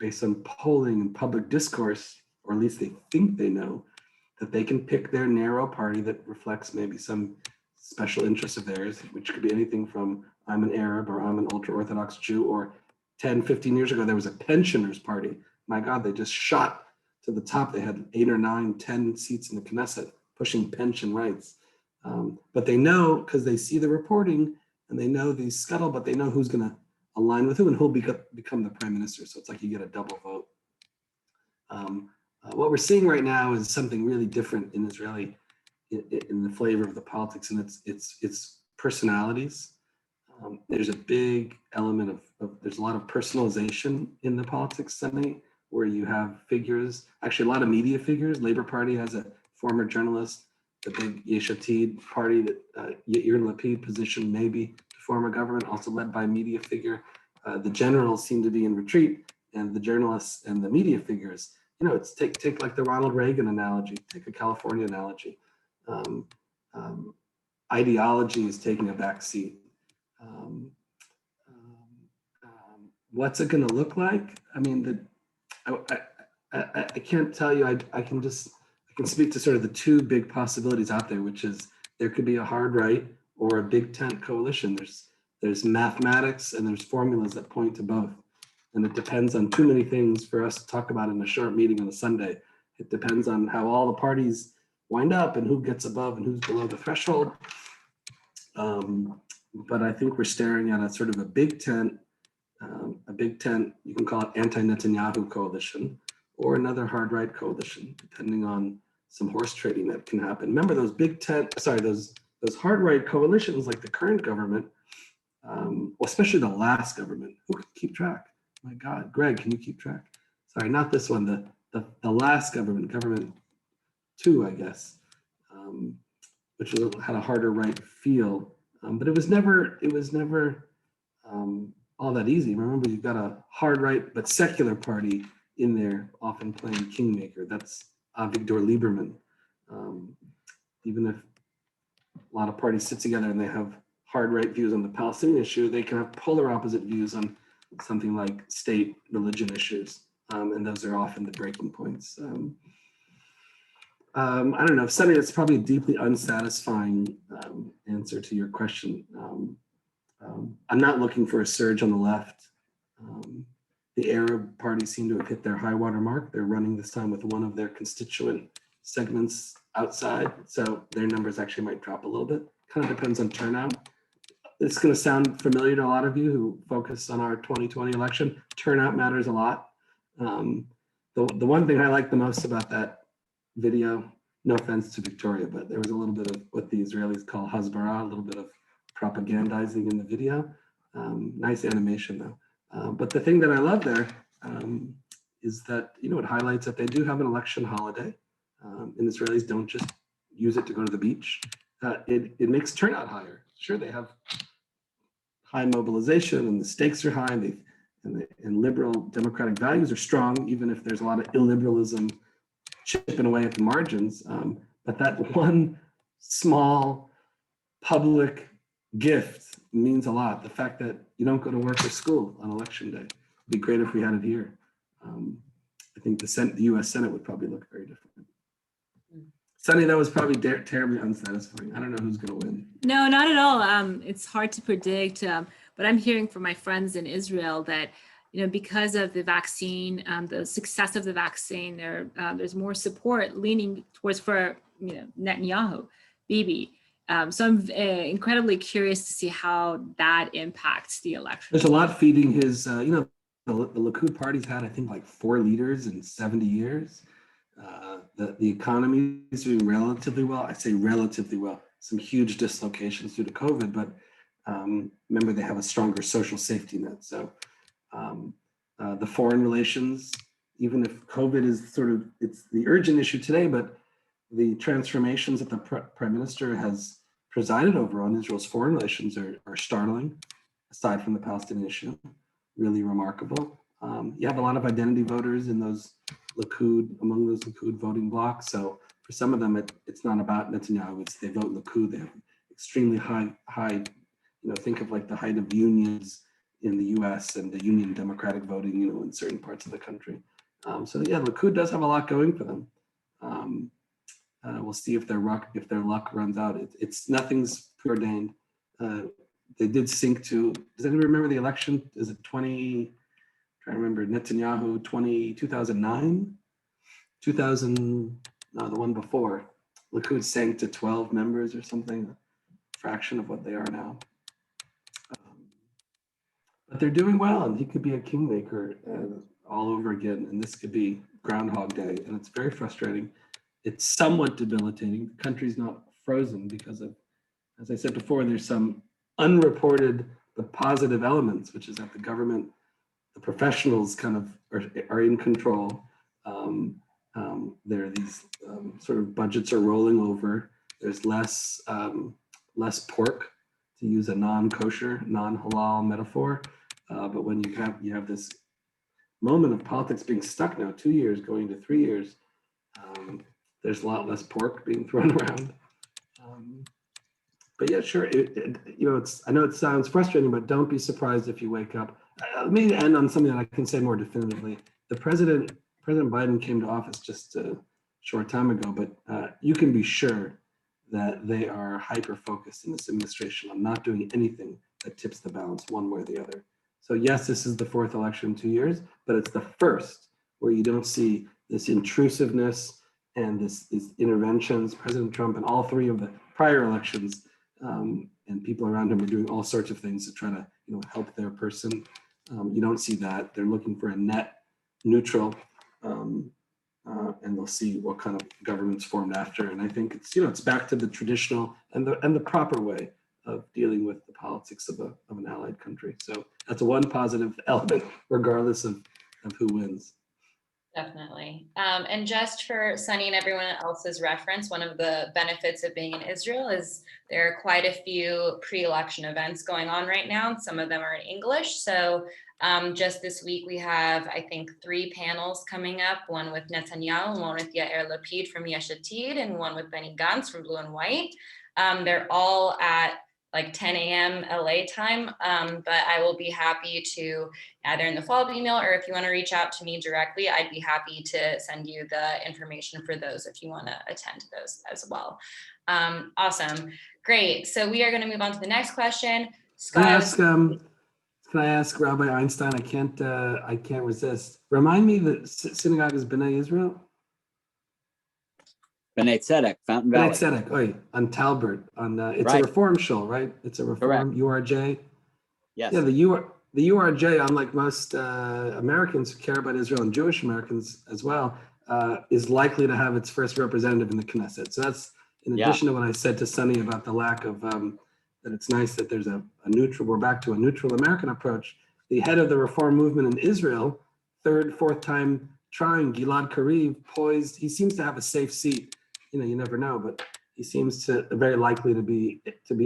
based on polling and public discourse, or at least they think they know, that they can pick their narrow party that reflects maybe some special interest of theirs, which could be anything from I'm an Arab or I'm an ultra-Orthodox Jew, or 10, 15 years ago, there was a pensioners party. My God, they just shot to the top. They had 8 or 9, 10 seats in the Knesset pushing pension rights. But they know, because they see the reporting and they know the scuttlebutt, they know who's going to align with who and who'll become the prime minister. So it's like you get a double vote. What we're seeing right now is something really different in Israeli, in the flavor of the politics, and it's personalities. There's a big element of there's a lot of personalization in the politics, Sunny, where you have figures, actually a lot of media figures. Labor Party has a former journalist, the big Yesh Atid party that Yair Lapid positioned maybe to form a government, also led by a media figure. The generals seem to be in retreat, and the journalists and the media figures, you know, it's take like the Ronald Reagan analogy, take a California analogy. Ideology is taking a back seat. What's it going to look like? I mean, I can't tell you. I can speak to sort of the 2 big possibilities out there, which is there could be a hard right or a big tent coalition. There's mathematics and there's formulas that point to both, and it depends on too many things for us to talk about in a short meeting on a Sunday. It depends on how all the parties wind up and who gets above and who's below the threshold. But I think we're staring at a sort of a big tent, you can call it anti-Netanyahu coalition, or another hard right coalition, depending on some horse trading that can happen. Remember those those hard right coalitions like the current government, well, especially the last government. Who can keep track? My God, Greg, can you keep track? Sorry, not this one, the last government 2, I guess, which had a harder right feel, but it was never all that easy. Remember, you've got a hard right but secular party in there, often playing kingmaker. That's Avigdor Lieberman. Even if a lot of parties sit together and they have hard right views on the Palestinian issue, they can have polar opposite views on something like state religion issues, and those are often the breaking points. I don't know, Sunny, it's probably a deeply unsatisfying answer to your question. I'm not looking for a surge on the left. The Arab parties seem to have hit their high water mark. They're running this time with one of their constituent segments outside, so their numbers actually might drop a little bit. Kind of depends on turnout. It's going to sound familiar to a lot of you who focus on our 2020 election. Turnout matters a lot. The one thing I like the most about that video, no offense to Victoria, but there was a little bit of what the Israelis call hasbara, a little bit of propagandizing in the video. Nice animation though. But the thing that I love there is that, it highlights that they do have an election holiday. And Israelis don't just use it to go to the beach. It makes turnout higher. Sure, they have high mobilization and the stakes are high, and liberal democratic values are strong, even if there's a lot of illiberalism chipping away at the margins. But that one small public gift means a lot. The fact that you don't go to work or school on election day. It'd be great if we had it here. I think the US Senate would probably look very different. Sunny, that was probably terribly unsatisfying. I don't know who's going to win. No, not at all. It's hard to predict, but I'm hearing from my friends in Israel that, because of the vaccine, the success of the vaccine, there's more support leaning towards for Netanyahu, Bibi. So I'm incredibly curious to see how that impacts the election. There's a lot feeding his. The Likud party's had, I think, like 4 leaders in 70 years. The economy is doing relatively well. I say relatively well. Some huge dislocations due to COVID, but remember they have a stronger social safety net. So the foreign relations, even if COVID is it's the urgent issue today, but the transformations that the prime minister has presided over on Israel's foreign relations are startling, aside from the Palestinian issue, really remarkable. You have a lot of identity voters in those among those Likud voting blocks. So for some of them, it's not about Netanyahu, they vote Likud. They have extremely high, think of like the height of unions in the US and the union democratic voting, in certain parts of the country. So yeah, Likud does have a lot going for them. We'll see if their luck runs out. Nothing's preordained. They did sink to, does anyone remember the election? Is it I remember Netanyahu 2009, 2000, no, the one before. Likud sank to 12 members or something, a fraction of what they are now. But they're doing well, and he could be a kingmaker all over again, and this could be Groundhog Day, and it's very frustrating. It's somewhat debilitating. The country's not frozen because of, as I said before, there's some unreported but positive elements, which is that the government, the professionals kind of are in control. There are these sort of budgets are rolling over. There's less pork, to use a non-kosher, non-halal metaphor. But when you have this moment of politics being stuck now, 2 years going to 3 years, there's a lot less pork being thrown around. But yeah, sure. I know it sounds frustrating, but don't be surprised if you wake up. Let me end on something that I can say more definitively. President Biden came to office just a short time ago, but you can be sure that they are hyper-focused in this administration on not doing anything that tips the balance one way or the other. So yes, this is the 4th election in 2 years, but it's the first where you don't see this intrusiveness and these interventions. President Trump and all 3 of the prior elections and people around him are doing all sorts of things to try to help their person. You don't see that. They're looking for a net neutral, and they'll see what kind of government's formed after. And I think it's back to the traditional and the proper way of dealing with the politics of an allied country. So that's one positive element, regardless of who wins. Definitely. And just for Sunny and everyone else's reference, one of the benefits of being in Israel is there are quite a few pre-election events going on right now. Some of them are in English. So just this week, we have, I think, 3 panels coming up, one with Netanyahu, one with Yair Lapid from Yesh Atid, and one with Benny Gantz from Blue and White. They're all at like 10 a.m. LA time, but I will be happy to either in the follow-up email, or if you want to reach out to me directly, I'd be happy to send you the information for those if you want to attend to those as well. Awesome, great. So we are going to move on to the next question. Scott, Can Can I ask Rabbi Einstein? I can't resist. Remind me, the synagogue is B'nai Israel? B'nai Tzedek, Fountain B'nai Valley. Tzedek, on Talbert, it's Right. a Reform shul, right? It's a Reform URJ. Yes. Yeah, the URJ, unlike most Americans who care about Israel and Jewish Americans as well, is likely to have its first representative in the Knesset. So that's in addition to what I said to Sunny about the lack of, that it's nice that there's a neutral, we're back to a neutral American approach. The head of the Reform movement in Israel, fourth time trying, Gilad Kariv, poised, he seems to have a safe seat. You never know, but he seems to very likely to be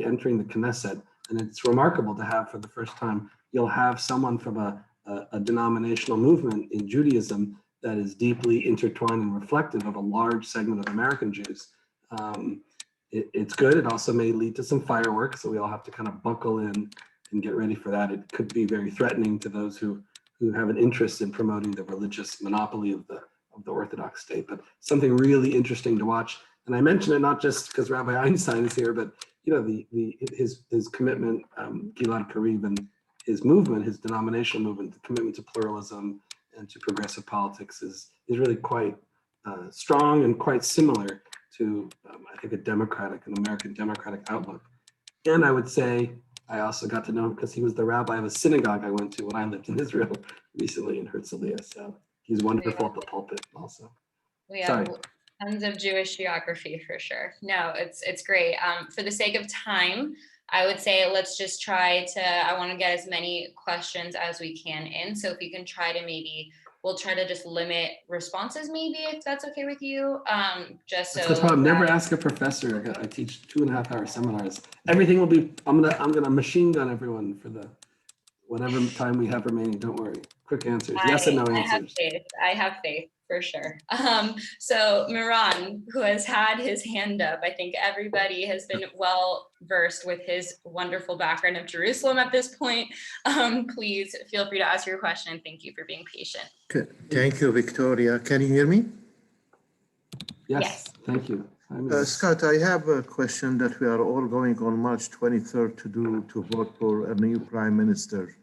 entering the Knesset. And it's remarkable to have for the first time, you'll have someone from a denominational movement in Judaism that is deeply intertwined and reflective of a large segment of American Jews. It's good. It also may lead to some fireworks, so we all have to kind of buckle in and get ready for that. It could be very threatening to those who have an interest in promoting the religious monopoly of the Orthodox state, but something really interesting to watch. And I mention it not just because Rabbi Einstein is here, but his commitment, Gilad Kariv, and his movement, his denominational movement, the commitment to pluralism and to progressive politics is really quite strong and quite similar to, I think, an American democratic outlook. And I would say I also got to know him because he was the rabbi of a synagogue I went to when I lived in Israel recently in Herzliya. So he's wonderful at the pulpit also. We have tons of Jewish geography for sure. No, it's great. For the sake of time, I would say let's just try to, I want to get as many questions as we can in. So if you can try to we'll try to just limit responses maybe, if that's okay with you. Just so that's why never ask a professor. I teach 2.5-hour seminars. Everything will be, I'm gonna machine gun everyone for the whatever time we have remaining. Don't worry. Quick answers. Yes and no answers. I have faith for sure. So Miran, who has had his hand up, I think everybody has been well versed with his wonderful background of Jerusalem at this point. Please feel free to ask your question, and thank you for being patient. Okay. Thank you, Victoria. Can you hear me? Yes. Thank you. Scott, I have a question that we are all going on March 23rd to vote for a new prime minister.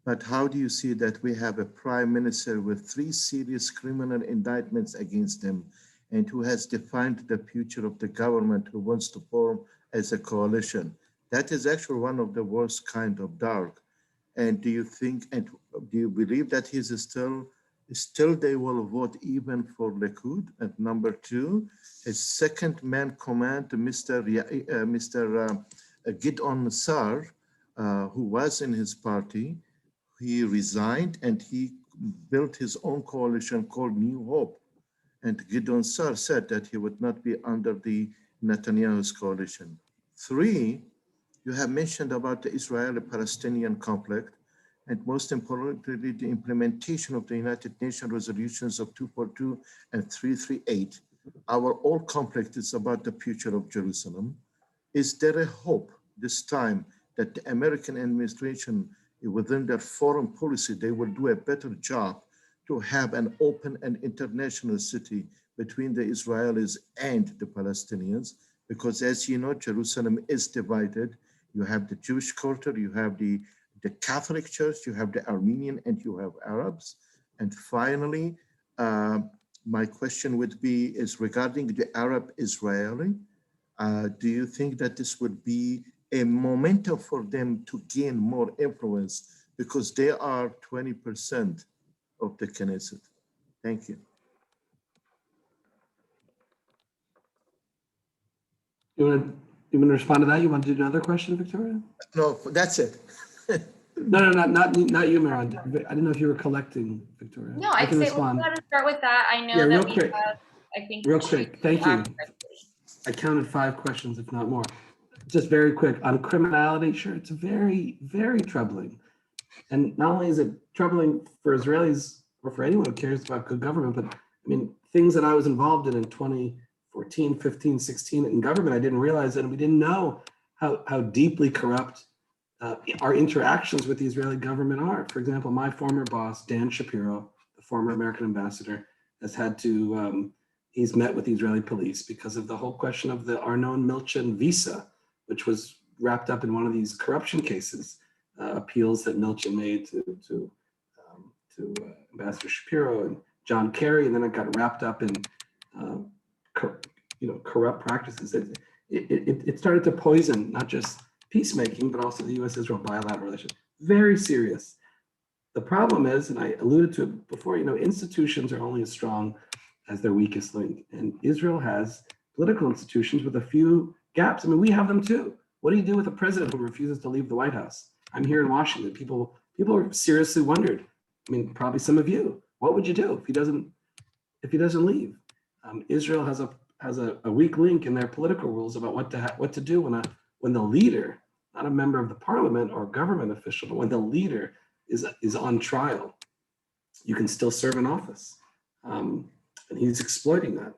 But how do you see that we have a prime minister with 3 serious criminal indictments against him and who has defined the future of the government, who wants to form as a coalition? That is actually one of the worst kind of dark. And do you believe that he's still they will vote even for Likud? And number 2, his second man command, Mr. Gideon Sar, who was in his party, he resigned and he built his own coalition called New Hope. And Gideon Sar said that he would not be under the Netanyahu's coalition. 3, you have mentioned about the Israeli-Palestinian conflict, and most importantly, the implementation of the United Nations resolutions of 242 and 338. Our whole conflict is about the future of Jerusalem. Is there a hope this time that the American administration, within their foreign policy, they will do a better job to have an open and international city between the Israelis and the Palestinians? Because as you know, Jerusalem is divided. You have the Jewish quarter, you have the Catholic Church, you have the Armenian, and you have Arabs. And finally, my question would be is regarding the Arab-Israeli. Do you think that this would be a momentum for them to gain more influence because they are 20% of the Knesset? Thank you. You want to respond to that? You want to do another question, Victoria? No, that's it. No, not you, Miran. I didn't know if you were collecting, Victoria. No, I can respond. Let's go ahead and start with that. I know that we have, I think. Real quick, thank you. I counted 5 questions, if not more. Just very quick on criminality. Sure, it's very, very troubling. And not only is it troubling for Israelis or for anyone who cares about good government, but I mean, things that I was involved in 2014, 15, 16 in government, I didn't realize that, and we didn't know how deeply corrupt our interactions with the Israeli government are. For example, my former boss, Dan Shapiro, the former American ambassador, has had to, he's met with the Israeli police because of the whole question of the Arnon Milchan visa, which was wrapped up in one of these corruption cases. appeals that Milchin made to Ambassador Shapiro and John Kerry, and then it got wrapped up in corrupt practices. It started to poison not just peacemaking, but also the U.S.-Israel bilateral relationship. Very serious. The problem is, and I alluded to it before, institutions are only as strong as their weakest link. And Israel has political institutions with a few gaps. I mean, we have them too. What do you do with a president who refuses to leave the White House? I'm here in Washington. People are seriously wondered. I mean, probably some of you. What would you do if he doesn't leave? Israel has a weak link in their political rules about what to do when the leader, not a member of the parliament or government official, but when the leader is on trial. You can still serve in office, and he's exploiting that.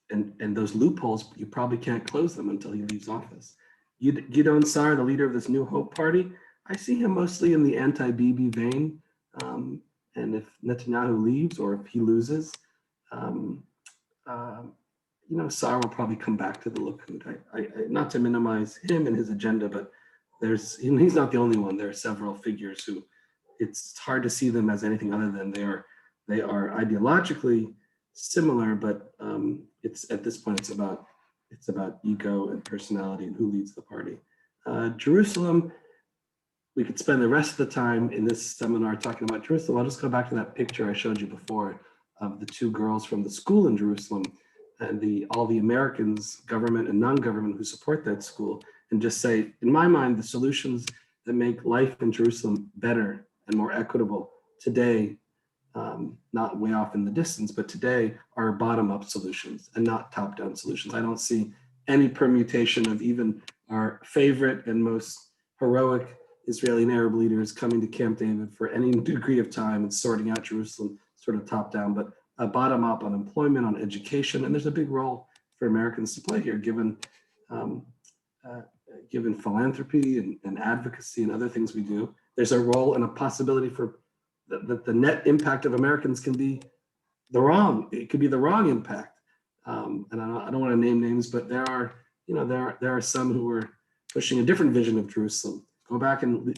And those loopholes, you probably can't close them until he leaves office. Gideon Sa'ar, the leader of this New Hope party, I see him mostly in the anti-Bibi vein. And if Netanyahu leaves or if he loses, Sa'ar will probably come back to the Likud. I not to minimize him and his agenda, but he's not the only one. There are several figures who it's hard to see them as anything other than they are ideologically similar, but it's at this point it's about ego and personality and who leads the party. Jerusalem, we could spend the rest of the time in this seminar talking about Jerusalem. I'll just go back to that picture I showed you before of the two girls from the school in Jerusalem and all the Americans, government and non-government, who support that school, and just say, in my mind, the solutions that make life in Jerusalem better and more equitable today, not way off in the distance, but today are bottom-up solutions and not top-down solutions. I don't see any permutation of even our favorite and most heroic Israeli and Arab leaders coming to Camp David for any degree of time and sorting out Jerusalem sort of top-down, but a bottom-up on employment, on education, and there's a big role for Americans to play here, given philanthropy and advocacy and other things we do. There's a role and a possibility for that the net impact of Americans can be it could be the wrong impact. And I don't want to name names, but there are some who are pushing a different vision of Jerusalem. Go back and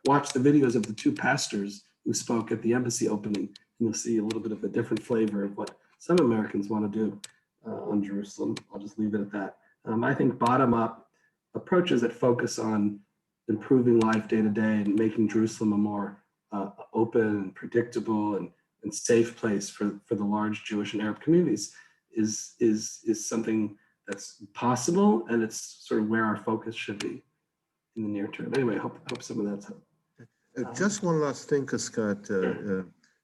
watch the videos of the two pastors who spoke at the embassy opening, and you'll see a little bit of a different flavor of what some Americans want to do on Jerusalem. I'll just leave it at that. I think bottom-up approaches that focus on improving life day to day and making Jerusalem a more open and predictable and safe place for the large Jewish and Arab communities is something that's possible, and it's sort of where our focus should be in the near term. Anyway, I hope some of that's helped. Just one last thing, Scott.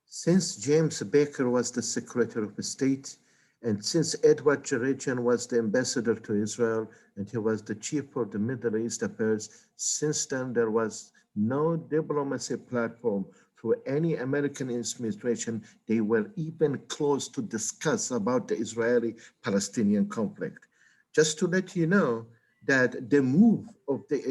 Since James Baker was the Secretary of State, and since Edward Jerechian was the ambassador to Israel, and he was the chief for the Middle East affairs, since then there was no diplomacy platform for any American administration. They were even close to discuss about the Israeli-Palestinian conflict. Just to let you know that the move of the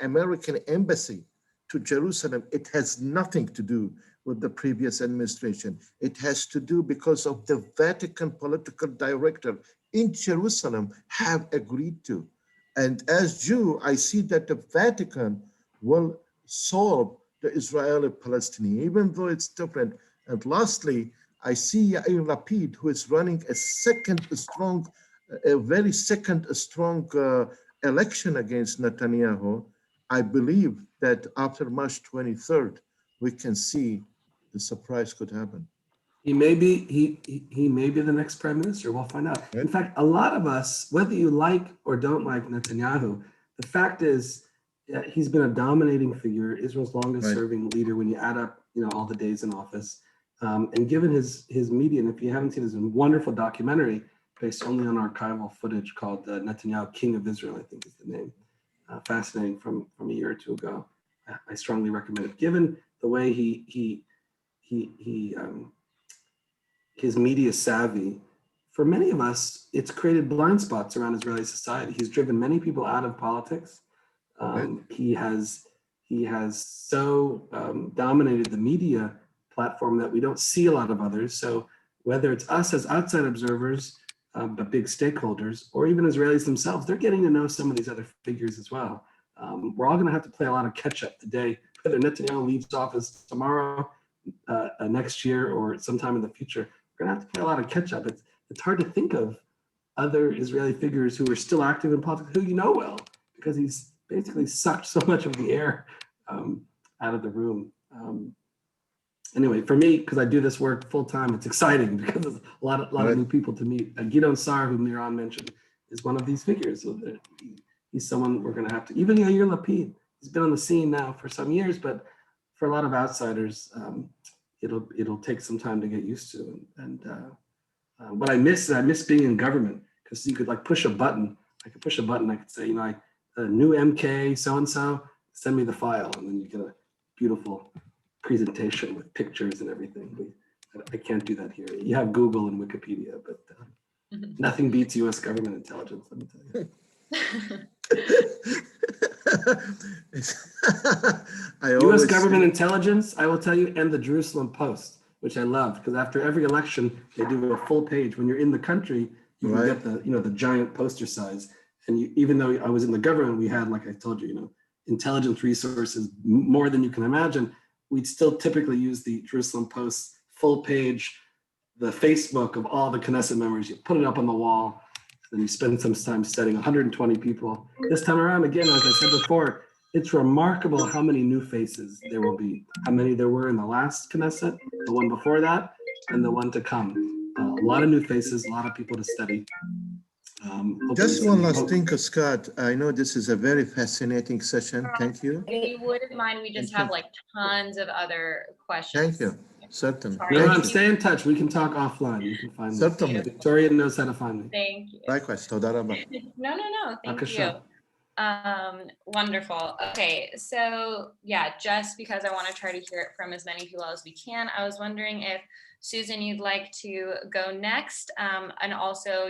American embassy to Jerusalem, it has nothing to do with the previous administration. It has to do because of the Vatican political director in Jerusalem have agreed to. And as Jew, I see that the Vatican will solve the Israeli-Palestinian, even though it's different. And lastly, I see Yair Lapid, who is running a very strong election against Netanyahu. I believe that after March 23rd, we can see the surprise could happen. He may be the next prime minister. We'll find out. In fact, a lot of us, whether you like or don't like Netanyahu, the fact is he's been a dominating figure, Israel's longest serving leader when you add up all the days in office. And given his media, and if you haven't seen this wonderful documentary based only on archival footage called Netanyahu, King of Israel, I think is the name. Fascinating from a year or two ago. I strongly recommend it. Given the way his media savvy, for many of us, it's created blind spots around Israeli society. He's driven many people out of politics. He has so dominated the media platform that we don't see a lot of others. So whether it's us as outside observers, but big stakeholders, or even Israelis themselves, they're getting to know some of these other figures as well. We're all going to have to play a lot of catch up today, whether Netanyahu leaves office tomorrow, next year, or sometime in the future. We're going to have to play a lot of catch up. It's hard to think of other Israeli figures who are still active in politics, who you know well, because he's basically sucked so much of the air out of the room. Anyway, for me, because I do this work full time, it's exciting because there's a lot of new people to meet. Gideon Sar, who Miran mentioned, is one of these figures. So he's someone we're going to have to. Even Yair Lapid, he's been on the scene now for some years, but for a lot of outsiders, it'll take some time to get used to. And what I miss being in government, because you could like push a button. I could push a button. I could say, you know, new MK so and so, send me the file, and then you get a beautiful presentation with pictures and everything. I can't do that here. You have Google and Wikipedia, but nothing beats U.S. government intelligence, let me tell you. U.S. government intelligence, I will tell you, and the Jerusalem Post, which I love, because after every election, they do a full page. When you're in the country, you can get the giant poster size. And even though I was in the government, we had, like I told you, intelligence resources more than you can imagine. We'd still typically use the Jerusalem Post full page, the Facebook of all the Knesset members. You put it up on the wall, and you spend some time studying 120 people. This time around, again, as I said before, it's remarkable how many new faces there will be, how many there were in the last Knesset, the one before that, and the one to come. A lot of new faces, a lot of people to study. Just one last thing, Scott. I know this is a very fascinating session. Thank you. If you wouldn't mind, we just have like tons of other questions. Thank you. Certainly. Miran, stay in touch. We can talk offline. You can find me. Certainly. Victoria knows how to find me. Thank you. Likewise. Toda rabba. No. Thank you. Wonderful. Okay, so yeah, just because I want to try to hear it from as many people as we can, I was wondering if Susan, you'd like to go next, and also,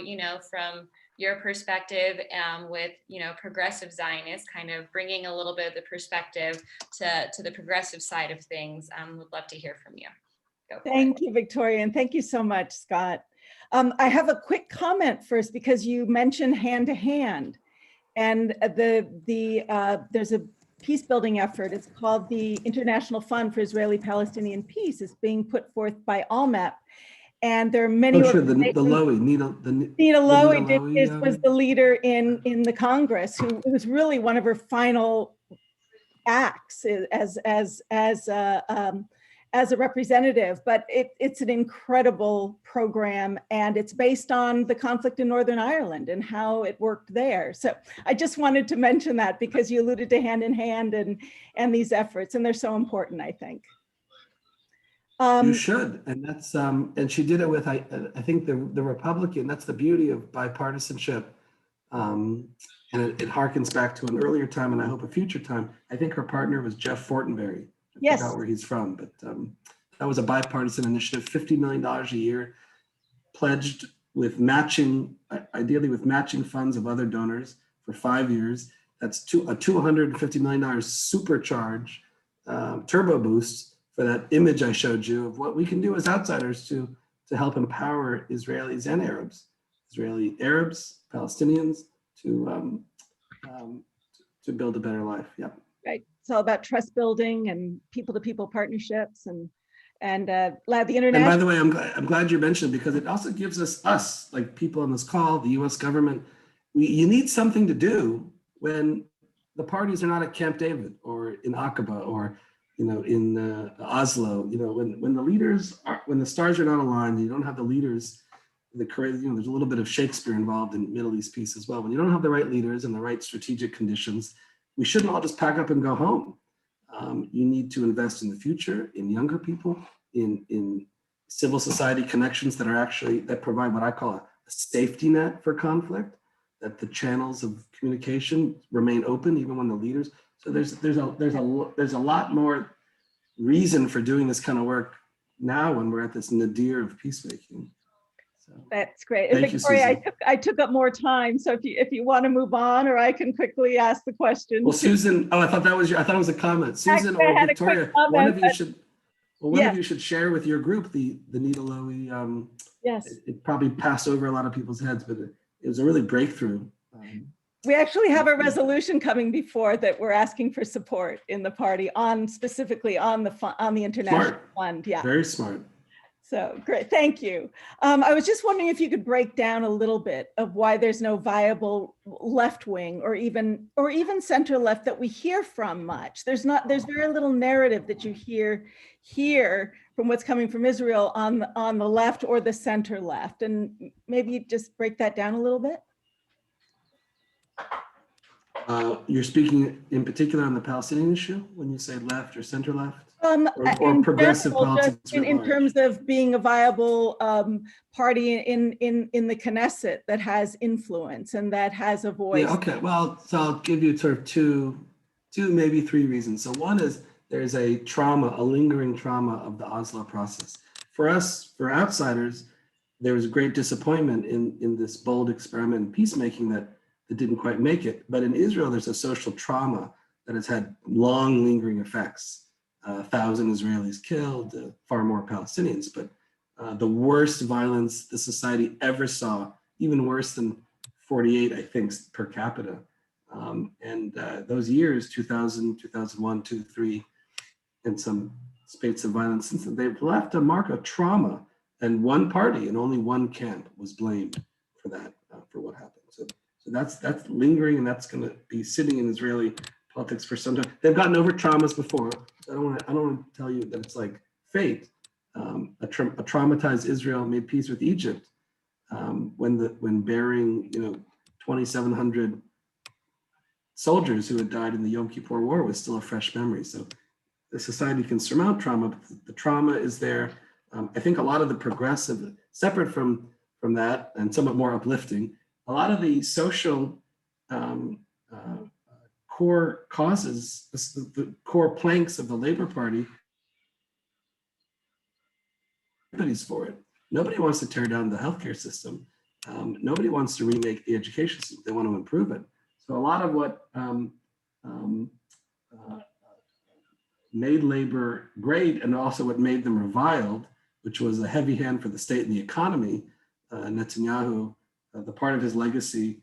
from your perspective with, progressive Zionists, kind of bringing a little bit of the perspective to the progressive side of things. Would love to hear from you. Thank you, Victoria, and thank you so much, Scott. I have a quick comment first, because you mentioned hand to hand, and there's a peace building effort. It's called the International Fund for Israeli-Palestinian Peace. It's being put forth by ALMEP. And there are many. Oh, sure, the Lowy, Nita Lowy was the leader in the Congress, who was really one of her final acts as a representative. But it's an incredible program, and it's based on the conflict in Northern Ireland and how it worked there. So I just wanted to mention that, because you alluded to hand in hand and these efforts, and they're so important, I think. You should, and that's and she did it with I think the Republican. That's the beauty of bipartisanship, and it harkens back to an earlier time, and I hope a future time. I think her partner was Jeff Fortenberry. I forgot where he's from, but that was a bipartisan initiative. $50 million a year, pledged with matching, ideally with matching funds of other donors for 5 years. That's a $250 million supercharge, turbo boost, for that image I showed you of what we can do as outsiders to help empower Israelis and Arabs, Israeli Arabs, Palestinians, to build a better life. Yeah. Right. It's all about trust building and people-to-people partnerships and the international. And by the way, I'm glad you mentioned it, because it also gives us like people on this call, the U.S. government, you need something to do when the parties are not at Camp David or in Aqaba or in Oslo. When the leaders when the stars are not aligned, you don't have the leaders, there's a little bit of Shakespeare involved in Middle East peace as well. When you don't have the right leaders and the right strategic conditions, we shouldn't all just pack up and go home. You need to invest in the future, in younger people, in civil society connections that provide what I call a safety net for conflict, that the channels of communication remain open even when the leaders. So there's a lot more reason for doing this kind of work now when we're at this nadir of peacemaking. So, that's great. Thank Victoria, you, I took up more time, so if you want to move on, or I can quickly ask the question. Well, Susan, I thought it was a comment. Susan or Victoria, one of you should share with your group the Nita Lowy. Yes. It probably passed over a lot of people's heads, but it was a really breakthrough. We actually have a resolution coming before that we're asking for support in the party on specifically on the international Smart. fund. Yeah. Very smart. So great, thank you. I was just wondering if you could break down a little bit of why there's no viable left wing or even center left that we hear from much. There's very little narrative that you hear from what's coming from Israel on the left or the center left, and maybe just break that down a little bit. You're speaking in particular on the Palestinian issue when you say left or center left? Or In progressive general, politics just in terms of being a viable party in the Knesset that has influence and that has a voice. Yeah, okay, well, so I'll give you sort of two, maybe three reasons. So one is there's a lingering trauma of the Oslo process. For us, for outsiders, there was great disappointment in this bold experiment in peacemaking that didn't quite make it. But in Israel, there's a social trauma that has had long lingering effects. 1,000 Israelis killed, far more Palestinians, but the worst violence the society ever saw, even worse than 48, I think, per capita. And those years, 2000, 2001, 2003, and some spates of violence since then, they've left a mark of trauma. And one party and only one camp was blamed for that, for what happened. So that's lingering, and that's going to be sitting in Israeli politics for some time. They've gotten over traumas before. I don't want to tell you that it's like fate. A traumatized Israel made peace with Egypt when burying 2,700 soldiers who had died in the Yom Kippur War was still a fresh memory. So the society can surmount trauma, but the trauma is there. I think a lot of the progressive, separate from that and somewhat more uplifting, a lot of the social core causes, the core planks of the Labor Party, everybody's for it. Nobody wants to tear down the healthcare system. Nobody wants to remake the education system. They want to improve it. So a lot of what made Labor great and also what made them reviled, which was a heavy hand for the state and the economy, Netanyahu, the part of his legacy,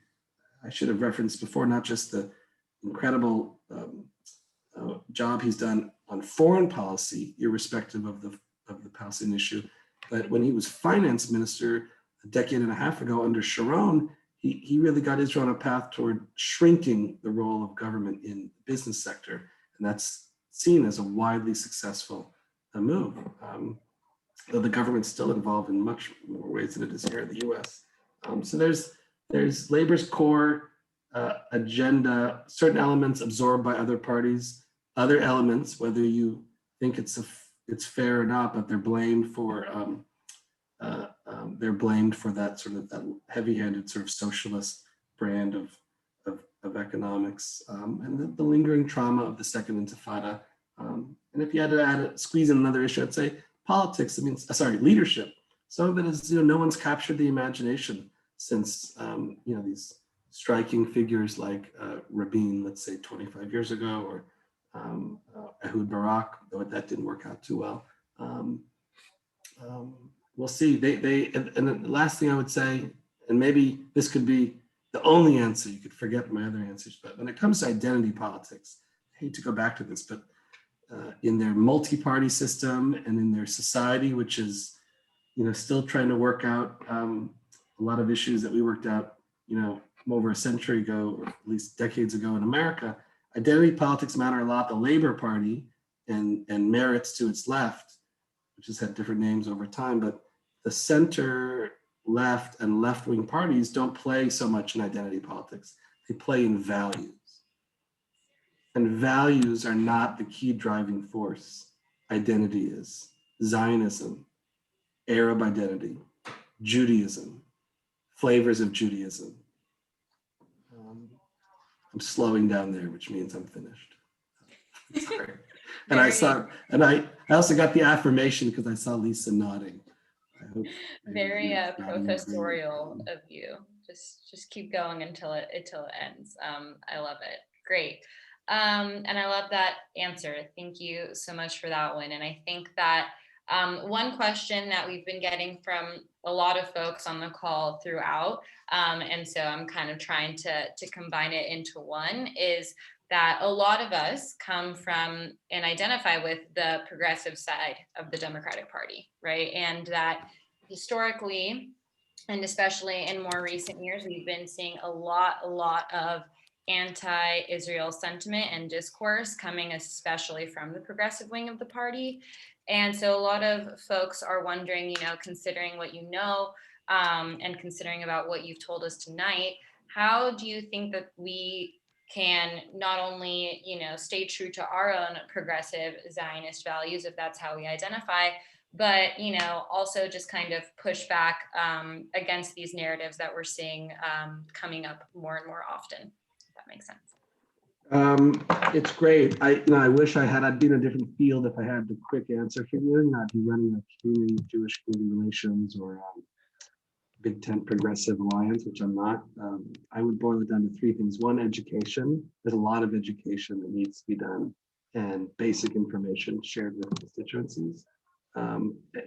I should have referenced before, not just the incredible job he's done on foreign policy, irrespective of the Palestinian issue, but when he was finance minister a decade and a half ago under Sharon, he really got Israel on a path toward shrinking the role of government in the business sector, and that's seen as a widely successful move. Though the government's still involved in much more ways than it is here in the U.S. So there's Labor's core agenda, certain elements absorbed by other parties, other elements, whether you think it's fair or not, but they're blamed for that sort of that heavy-handed sort of socialist brand of economics, and the lingering trauma of the Second Intifada. And if you had to squeeze in another issue, I'd say politics. Leadership. Some of it is no one's captured the imagination since these striking figures like Rabin, let's say 25 years ago, or Ehud Barak, though that didn't work out too well. We'll see. And the last thing I would say, and maybe this could be the only answer, you could forget my other answers, but when it comes to identity politics, I hate to go back to this, but in their multi-party system and in their society, which is still trying to work out a lot of issues that we worked out over a century ago, or at least decades ago in America, identity politics matter a lot. The Labor Party and merits to its left, which has had different names over time, but the center left and left-wing parties don't play so much in identity politics. They play in values. And values are not the key driving force. Identity is. Zionism, Arab identity, Judaism, flavors of Judaism. I'm slowing down there, which means I'm finished. Sorry. And I also got the affirmation because I saw Lisa nodding. I hope very professorial of you. Just keep going until it ends. I love it. Great. And I love that answer. Thank you so much for that one. And I think that One question that we've been getting from a lot of folks on the call throughout, and so I'm kind of trying to combine it into one, is that a lot of us come from and identify with the progressive side of the Democratic Party, right? And that historically, and especially in more recent years, we've been seeing a lot of anti-Israel sentiment and discourse coming especially from the progressive wing of the party. And so a lot of folks are wondering, considering what you know, and considering about what you've told us tonight, how do you think that we can not only, stay true to our own progressive Zionist values, if that's how we identify, but, also just kind of push back against these narratives that we're seeing coming up more and more often, if that makes sense. It's great. I wish I'd been in a different field if I had the quick answer for you. I'd be running a community, Jewish community relations or Big Tent Progressive Alliance, which I'm not. I would boil it down to three things. One, education. There's a lot of education that needs to be done and basic information shared with constituencies.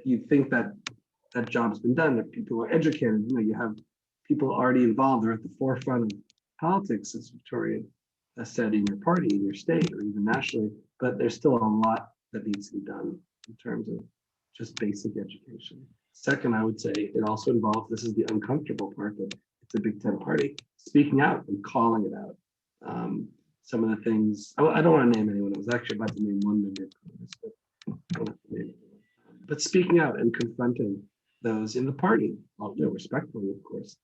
You'd think that that job's been done, that people are educated. You have people already involved. They're at the forefront of politics, as Victoria said, in your party, in your state, or even nationally, but there's still a lot that needs to be done in terms of just basic education. Second, I would say it also involves, this is the uncomfortable part, but it's a Big Tent party, speaking out and calling it out. Some of the things, I don't want to name anyone, I was actually about to name one member of Congress, but I don't have to name anyone. But speaking out and confronting those in the party, respectfully, of course,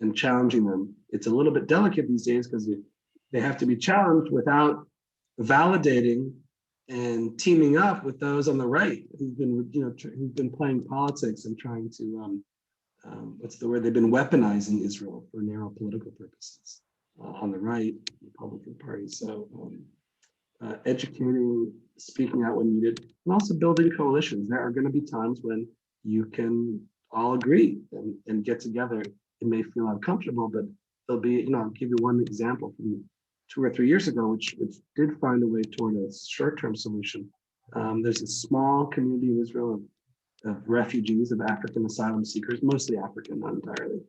and challenging them. It's a little bit delicate these days because they have to be challenged without validating and teaming up with those on the right who've been playing politics and trying to what's the word? They've been weaponizing Israel for narrow political purposes on the right, Republican Party. So educating, speaking out when needed, and also building coalitions. There are going to be times when you can all agree and get together. It may feel uncomfortable, but there'll be, I'll give you one example from 2 or 3 years ago, which did find a way toward a short-term solution. There's a small community in Israel of refugees, of African asylum seekers, mostly African, not entirely.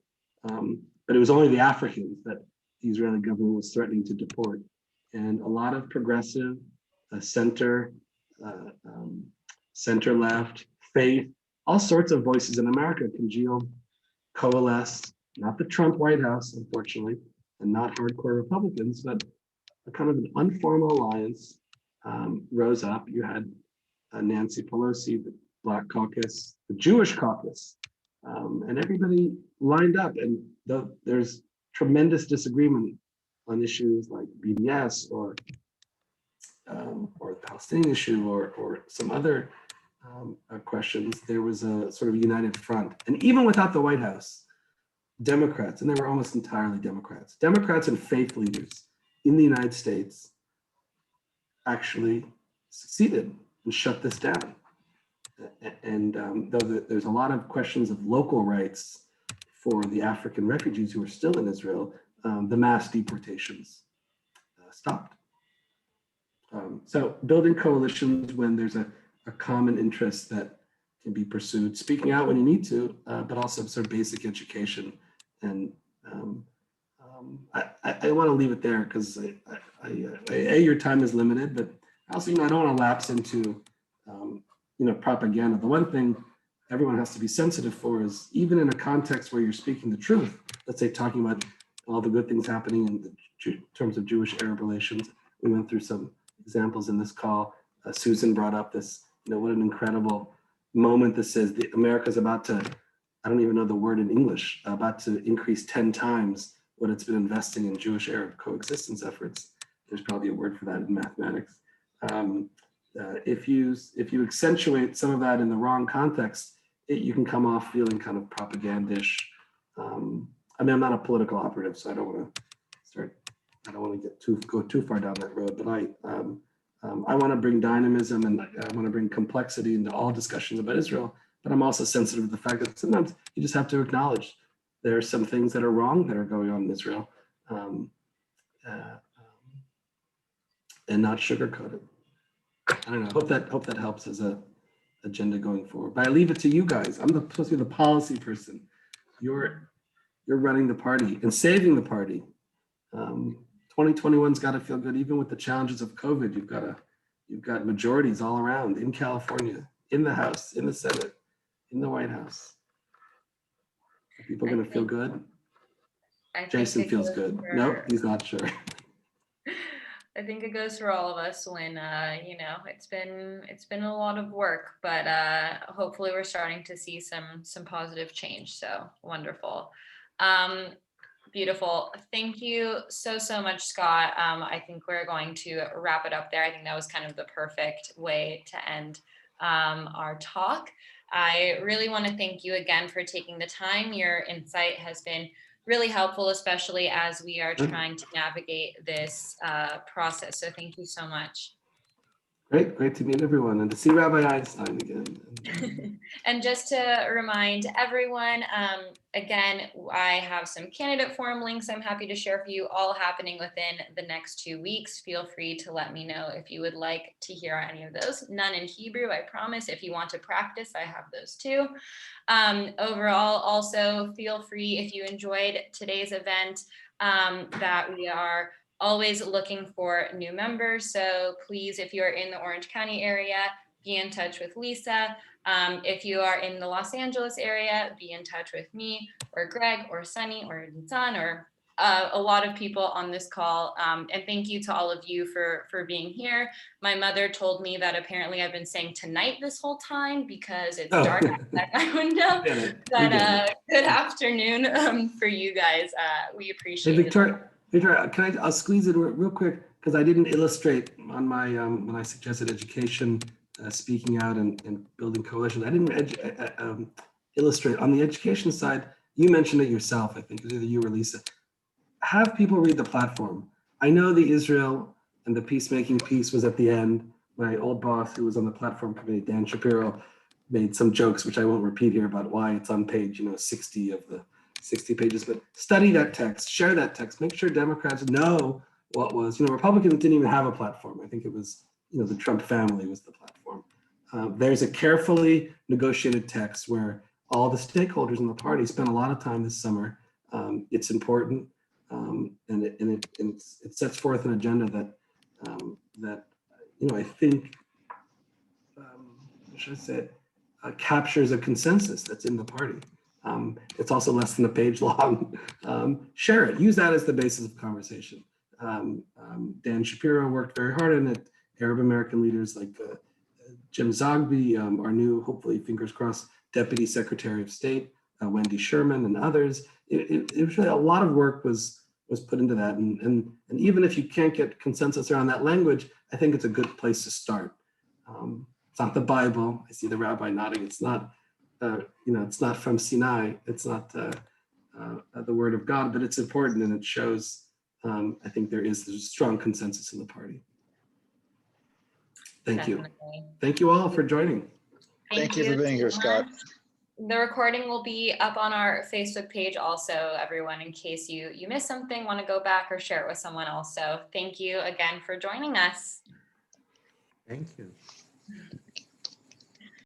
But it was only the Africans that the Israeli government was threatening to deport. And a lot of progressive, center left, faith, all sorts of voices in America congealed, coalesced, not the Trump White House, unfortunately, and not hardcore Republicans, but a kind of an informal alliance rose up. You had Nancy Pelosi, the Black Caucus, the Jewish Caucus, and everybody lined up. And there's tremendous disagreement on issues like BDS or the Palestinian issue or some other questions. There was a sort of united front. And even without the White House, Democrats, and they were almost entirely Democrats and faith leaders in the United States actually succeeded and shut this down. And though there's a lot of questions of local rights for the African refugees who are still in Israel, the mass deportations stopped. So building coalitions when there's a common interest that can be pursued, speaking out when you need to, but also sort of basic education. And I want to leave it there because your time is limited, but also, I don't want to lapse into, propaganda. The one thing everyone has to be sensitive for is even in a context where you're speaking the truth, let's say talking about all the good things happening in terms of Jewish-Arab relations. We went through some examples in this call. Susan brought up this, what an incredible moment this is. America's about to, I don't even know the word in English, about to increase 10 times what it's been investing in Jewish-Arab coexistence efforts. There's probably a word for that in mathematics. If you accentuate some of that in the wrong context, you can come off feeling kind of propagandish. I'm not a political operative, so I don't want to go too far down that road, but I want to bring dynamism and I want to bring complexity into all discussions about Israel, but I'm also sensitive to the fact that sometimes you just have to acknowledge there are some things that are wrong that are going on in Israel, and not sugarcoat it. I don't know. Hope that helps as a agenda going forward. But I leave it to you guys. I'm supposed to be the policy person. You're running the party and saving the party. 2021's got to feel good, even with the challenges of COVID. You've got majorities all around in California, in the House, in the Senate, in the White House. Are people going to feel good? Jason feels good. Nope, he's not sure. I think it goes for all of us when you know, it's been a lot of work, but hopefully we're starting to see some positive change. So wonderful. Beautiful. Thank you so much, Scott. I think we're going to wrap it up there. I think that was kind of the perfect way to end our talk. I really want to thank you again for taking the time. Your insight has been really helpful, especially as we are trying to navigate this process. So thank you so much. Great to meet everyone and to see Rabbi Einstein again. And just to remind everyone, again, I have some candidate forum links I'm happy to share for you, all happening within the next 2 weeks. Feel free to let me know if you would like to hear any of those. None in Hebrew, I promise. If you want to practice, I have those too. Overall, also feel free, if you enjoyed today's event, that we are always looking for new members. So please, if you're in the Orange County area, be in touch with Lisa. If you are in the Los Angeles area, be in touch with me or Greg or Sunny or Nitzan or a lot of people on this call. And thank you to all of you for being here. My mother told me that apparently I've been saying tonight this whole time because it's dark outside my window. But good afternoon for you guys. We appreciate it. Victoria, I'll squeeze it real quick because I didn't illustrate on my, when I suggested education, speaking out and building coalitions. I didn't illustrate on the education side. You mentioned it yourself, I think, it was either you or Lisa. Have people read the platform. I know the Israel and the peacemaking piece was at the end. My old boss who was on the platform committee, Dan Shapiro, made some jokes, which I won't repeat here, about why it's on page 60 of the 60 pages, but study that text, share that text, make sure Democrats know what was, Republicans didn't even have a platform. I think it was, the Trump family was the platform. There's a carefully negotiated text where all the stakeholders in the party spent a lot of time this summer. It's important, and it sets forth an agenda that I think, should I say it, captures a consensus that's in the party. It's also less than a page long. Share it, use that as the basis of conversation. Dan Shapiro worked very hard on it. Arab American leaders like Jim Zogby, our new, hopefully, fingers crossed, Deputy Secretary of State, Wendy Sherman and others. It was really a lot of work was put into that. And even if you can't get consensus around that language, I think it's a good place to start. It's not the Bible. I see the rabbi nodding. It's not, it's not from Sinai. It's not the word of God, but it's important and it shows, I think there's a strong consensus in the party. Thank you. Thank you all for joining. Thank you for being here, Scott. The recording will be up on our Facebook page also, everyone, in case you missed something, want to go back or share it with someone else. So thank you again for joining us. Thank you.